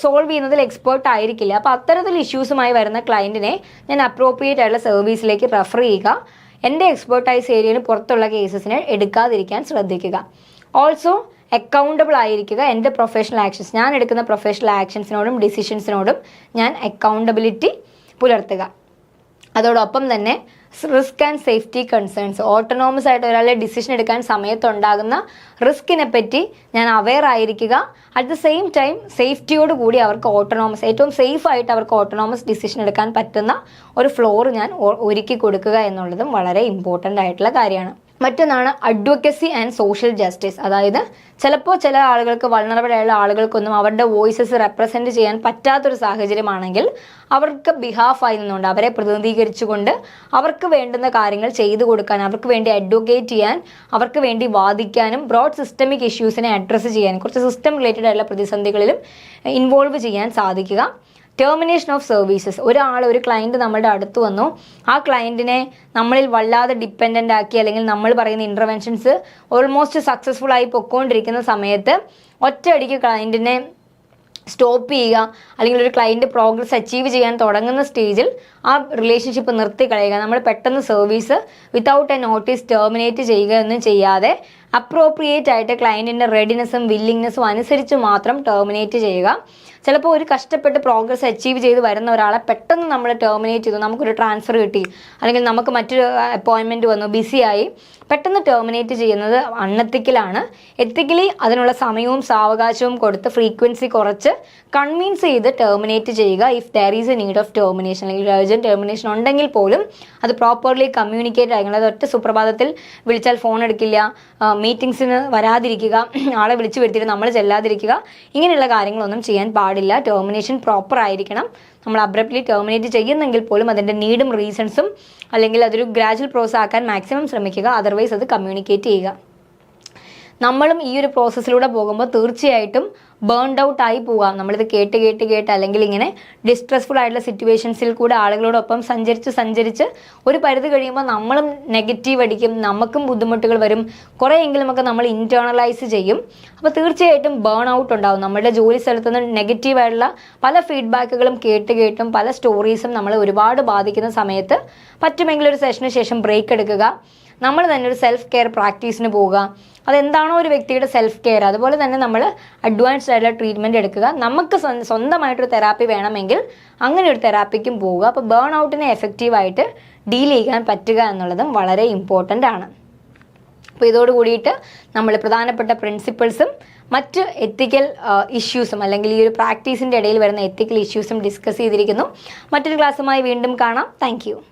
സോൾവ് ചെയ്യുന്നതിൽ എക്സ്പേർട്ട് ആയിരിക്കില്ല. അപ്പോൾ അത്തരത്തിൽ ഇഷ്യൂസുമായി വരുന്ന ക്ലയൻറ്റിനെ ഞാൻ അപ്രോപ്രിയേറ്റ് ആയിട്ടുള്ള സർവീസിലേക്ക് റെഫർ ചെയ്യുക. എൻ്റെ എക്സ്പേർട്ടൈസ് ഏരിയയിൽ പുറത്തുള്ള കേസസിനെ എടുക്കാതിരിക്കാൻ ശ്രദ്ധിക്കുക. ഓൾസോ അക്കൗണ്ടബിൾ ആയിരിക്കുക. എൻ്റെ പ്രൊഫഷണൽ ആക്ഷൻസ്, ഞാൻ എടുക്കുന്ന പ്രൊഫഷണൽ ആക്ഷൻസിനോടും ഡിസിഷൻസിനോടും ഞാൻ അക്കൗണ്ടബിലിറ്റി പുലർത്തുക. അതോടൊപ്പം തന്നെ risk and safety concerns, autonomous ആയിട്ട് ഒരാളെ ഡിസിഷൻ എടുക്കാൻ സമയത്തുണ്ടാകുന്ന റിസ്കിനെ പറ്റി ഞാൻ അവെയർ ആയിരിക്കുക. അറ്റ് ദ സെയിം ടൈം സേഫ്റ്റിയോട് കൂടി അവർക്ക് ഏറ്റവും സേഫ് ആയിട്ട് അവർക്ക് ഓട്ടോണോമസ് ഡിസിഷൻ എടുക്കാൻ പറ്റുന്ന ഒരു ഫ്ലോർ ഞാൻ ഒരുക്കി കൊടുക്കുക എന്നുള്ളതും വളരെ ഇമ്പോർട്ടൻ്റ് ആയിട്ടുള്ള കാര്യമാണ്. മറ്റൊന്നാണ് അഡ്വക്കസി ആൻഡ് സോഷ്യൽ ജസ്റ്റിസ്. അതായത് ചിലപ്പോൾ ചില ആളുകൾക്ക്, വൾണറബിൾ ആയുള്ള ആളുകൾക്കൊന്നും അവരുടെ വോയിസസ് റെപ്രസെൻറ്റ് ചെയ്യാൻ പറ്റാത്തൊരു സാഹചര്യമാണെങ്കിൽ അവർക്ക് ബിഹാഫായി നിന്നുകൊണ്ട്, അവരെ പ്രതിനിധീകരിച്ചുകൊണ്ട് അവർക്ക് വേണ്ടുന്ന കാര്യങ്ങൾ ചെയ്തു കൊടുക്കാൻ, അവർക്ക് വേണ്ടി അഡ്വക്കേറ്റ് ചെയ്യാൻ, അവർക്ക് വേണ്ടി വാദിക്കാനും ബ്രോഡ് സിസ്റ്റമിക് ഇഷ്യൂസിനെ അഡ്രസ്സ് ചെയ്യാനും കുറച്ച് സിസ്റ്റം റിലേറ്റഡ് ആയിട്ടുള്ള പ്രതിസന്ധികളിലും ഇൻവോൾവ് ചെയ്യാൻ സാധിക്കുക. ടെർമിനേഷൻ ഓഫ് സർവീസസ്, ഒരു ക്ലയൻറ്റ് നമ്മുടെ അടുത്ത് വന്നു, ആ ക്ലയൻറ്റിനെ നമ്മളിൽ വല്ലാതെ ഡിപ്പെൻഡൻ്റ് ആക്കി അല്ലെങ്കിൽ നമ്മൾ പറയുന്ന ഇൻ്റർവെൻഷൻസ് ഓൾമോസ്റ്റ് സക്സസ്ഫുൾ ആയി പൊയ്ക്കൊണ്ടിരിക്കുന്ന സമയത്ത് ഒറ്റയടിക്ക് ക്ലയൻറ്റിനെ സ്റ്റോപ്പ് ചെയ്യുക അല്ലെങ്കിൽ ഒരു ക്ലയൻറ്റ് പ്രോഗ്രസ് അച്ചീവ് ചെയ്യാൻ തുടങ്ങുന്ന സ്റ്റേജിൽ ആ റിലേഷൻഷിപ്പ് നിർത്തി കളയുക. നമ്മൾ പെട്ടെന്ന് service without A notice terminate ചെയ്യുക ഒന്നും ചെയ്യാതെ അപ്രോപ്രിയേറ്റ് ആയിട്ട് ക്ലയൻറ്റിൻ്റെ റെഡിനെസ്സും വില്ലിങ്നെസ്സും അനുസരിച്ച് മാത്രം ടെർമിനേറ്റ് ചെയ്യുക. ചിലപ്പോൾ ഒരു കഷ്ടപ്പെട്ട് പ്രോഗ്രസ് അച്ചീവ് ചെയ്ത് വരുന്ന ഒരാളെ പെട്ടെന്ന് നമ്മൾ ടെർമിനേറ്റ് ചെയ്തു, നമുക്കൊരു ട്രാൻസ്ഫർ കിട്ടി അല്ലെങ്കിൽ നമുക്ക് മറ്റൊരു അപ്പോയിൻമെൻറ്റ് വന്നു, ബിസിയായി, പെട്ടെന്ന് ടെർമിനേറ്റ് ചെയ്യുന്നത് അൺഎത്തിക്കലാണ്. എത്തിക്കലി അതിനുള്ള സമയവും സാവകാശവും കൊടുത്ത് ഫ്രീക്വൻസി കുറച്ച് കൺവിൻസ് ചെയ്ത് ടെർമിനേറ്റ് ചെയ്യുക. If there is a need of termination അല്ലെങ്കിൽ അർജൻറ്റ് ടെർമിനേഷൻ ഉണ്ടെങ്കിൽ പോലും അത് പ്രോപ്പർലി കമ്മ്യൂണിക്കേറ്റ് ആയിരിക്കണം. അത് ഒറ്റ സുപ്രഭാതത്തിൽ വിളിച്ചാൽ ഫോൺ എടുക്കില്ല, മീറ്റിംഗ്സിന് വരാതിരിക്കുക, ആളെ വിളിച്ചു വരുത്തിയിട്ട് നമ്മൾ ചെല്ലാതിരിക്കുക, ഇങ്ങനെയുള്ള കാര്യങ്ങളൊന്നും ചെയ്യാൻ പാടില്ല. ടെർമിനേഷൻ പ്രോപ്പർ ആയിരിക്കണം. നമ്മൾ അബ്രപ്റ്റ്ലി ടെർമിനേറ്റ് ചെയ്യുന്നെങ്കിൽ പോലും അതിൻ്റെ നീഡും റീസൺസും അല്ലെങ്കിൽ അതൊരു ഗ്രാജുവൽ പ്രോസസ് ആക്കാൻ മാക്സിമം ശ്രമിക്കുക. അതർവൈസ് അത് കമ്മ്യൂണിക്കേറ്റ് ചെയ്യുക. നമ്മളും ഈ ഒരു പ്രോസസ്സിലൂടെ പോകുമ്പോൾ തീർച്ചയായിട്ടും ബേൺഡ് ഔട്ട് ആയി പോകാം. നമ്മളിത് കേട്ട് അല്ലെങ്കിൽ ഇങ്ങനെ ഡിസ്ട്രെസ്ഫുൾ ആയിട്ടുള്ള സിറ്റുവേഷൻസിൽ കൂടെ ആളുകളോടൊപ്പം സഞ്ചരിച്ച് ഒരു പരിധി കഴിയുമ്പോൾ നമ്മളും നെഗറ്റീവ് അടിക്കും, നമുക്കും ബുദ്ധിമുട്ടുകൾ വരും, കുറേയെങ്കിലുമൊക്കെ നമ്മൾ ഇൻറ്റേർണലൈസ് ചെയ്യും. അപ്പോൾ തീർച്ചയായിട്ടും ബേൺ ഔട്ട് ഉണ്ടാവും. നമ്മുടെ ജോലി സ്ഥലത്ത് നിന്ന് നെഗറ്റീവായിട്ടുള്ള പല ഫീഡ്ബാക്കുകളും കേട്ടും പല സ്റ്റോറീസും നമ്മളെ ഒരുപാട് ബാധിക്കുന്ന സമയത്ത് പറ്റുമെങ്കിൽ ഒരു സെഷന് ശേഷം ബ്രേക്ക് എടുക്കുക, നമ്മൾ തന്നെ ഒരു സെൽഫ് കെയർ പ്രാക്ടീസിന് പോവുക. അതെന്താണോ ഒരു വ്യക്തിയുടെ സെൽഫ് കെയർ, അതുപോലെ തന്നെ നമ്മൾ അഡ്വാൻസ്ഡ് ആയിട്ടുള്ള ട്രീറ്റ്മെൻറ്റ് എടുക്കുക. നമുക്ക് സ്വന്തമായിട്ടൊരു തെറാപ്പി വേണമെങ്കിൽ അങ്ങനെ ഒരു തെറാപ്പിക്കും പോവുക. അപ്പോൾ ബേൺ ഔട്ടിനെ എഫക്റ്റീവായിട്ട് ഡീൽ ചെയ്യാൻ പറ്റുക എന്നുള്ളതും വളരെ ഇമ്പോർട്ടൻ്റ് ആണ്. അപ്പോൾ ഇതോട് കൂടിയിട്ട് നമ്മൾ പ്രധാനപ്പെട്ട പ്രിൻസിപ്പിൾസും മറ്റ് എത്തിക്കൽ ഇഷ്യൂസും അല്ലെങ്കിൽ ഈ ഒരു പ്രാക്ടീസിൻ്റെ ഇടയിൽ വരുന്ന എത്തിക്കൽ ഇഷ്യൂസും ഡിസ്കസ് ചെയ്തിരിക്കുന്നു. മറ്റൊരു ക്ലാസ്സുമായി വീണ്ടും കാണാം. താങ്ക്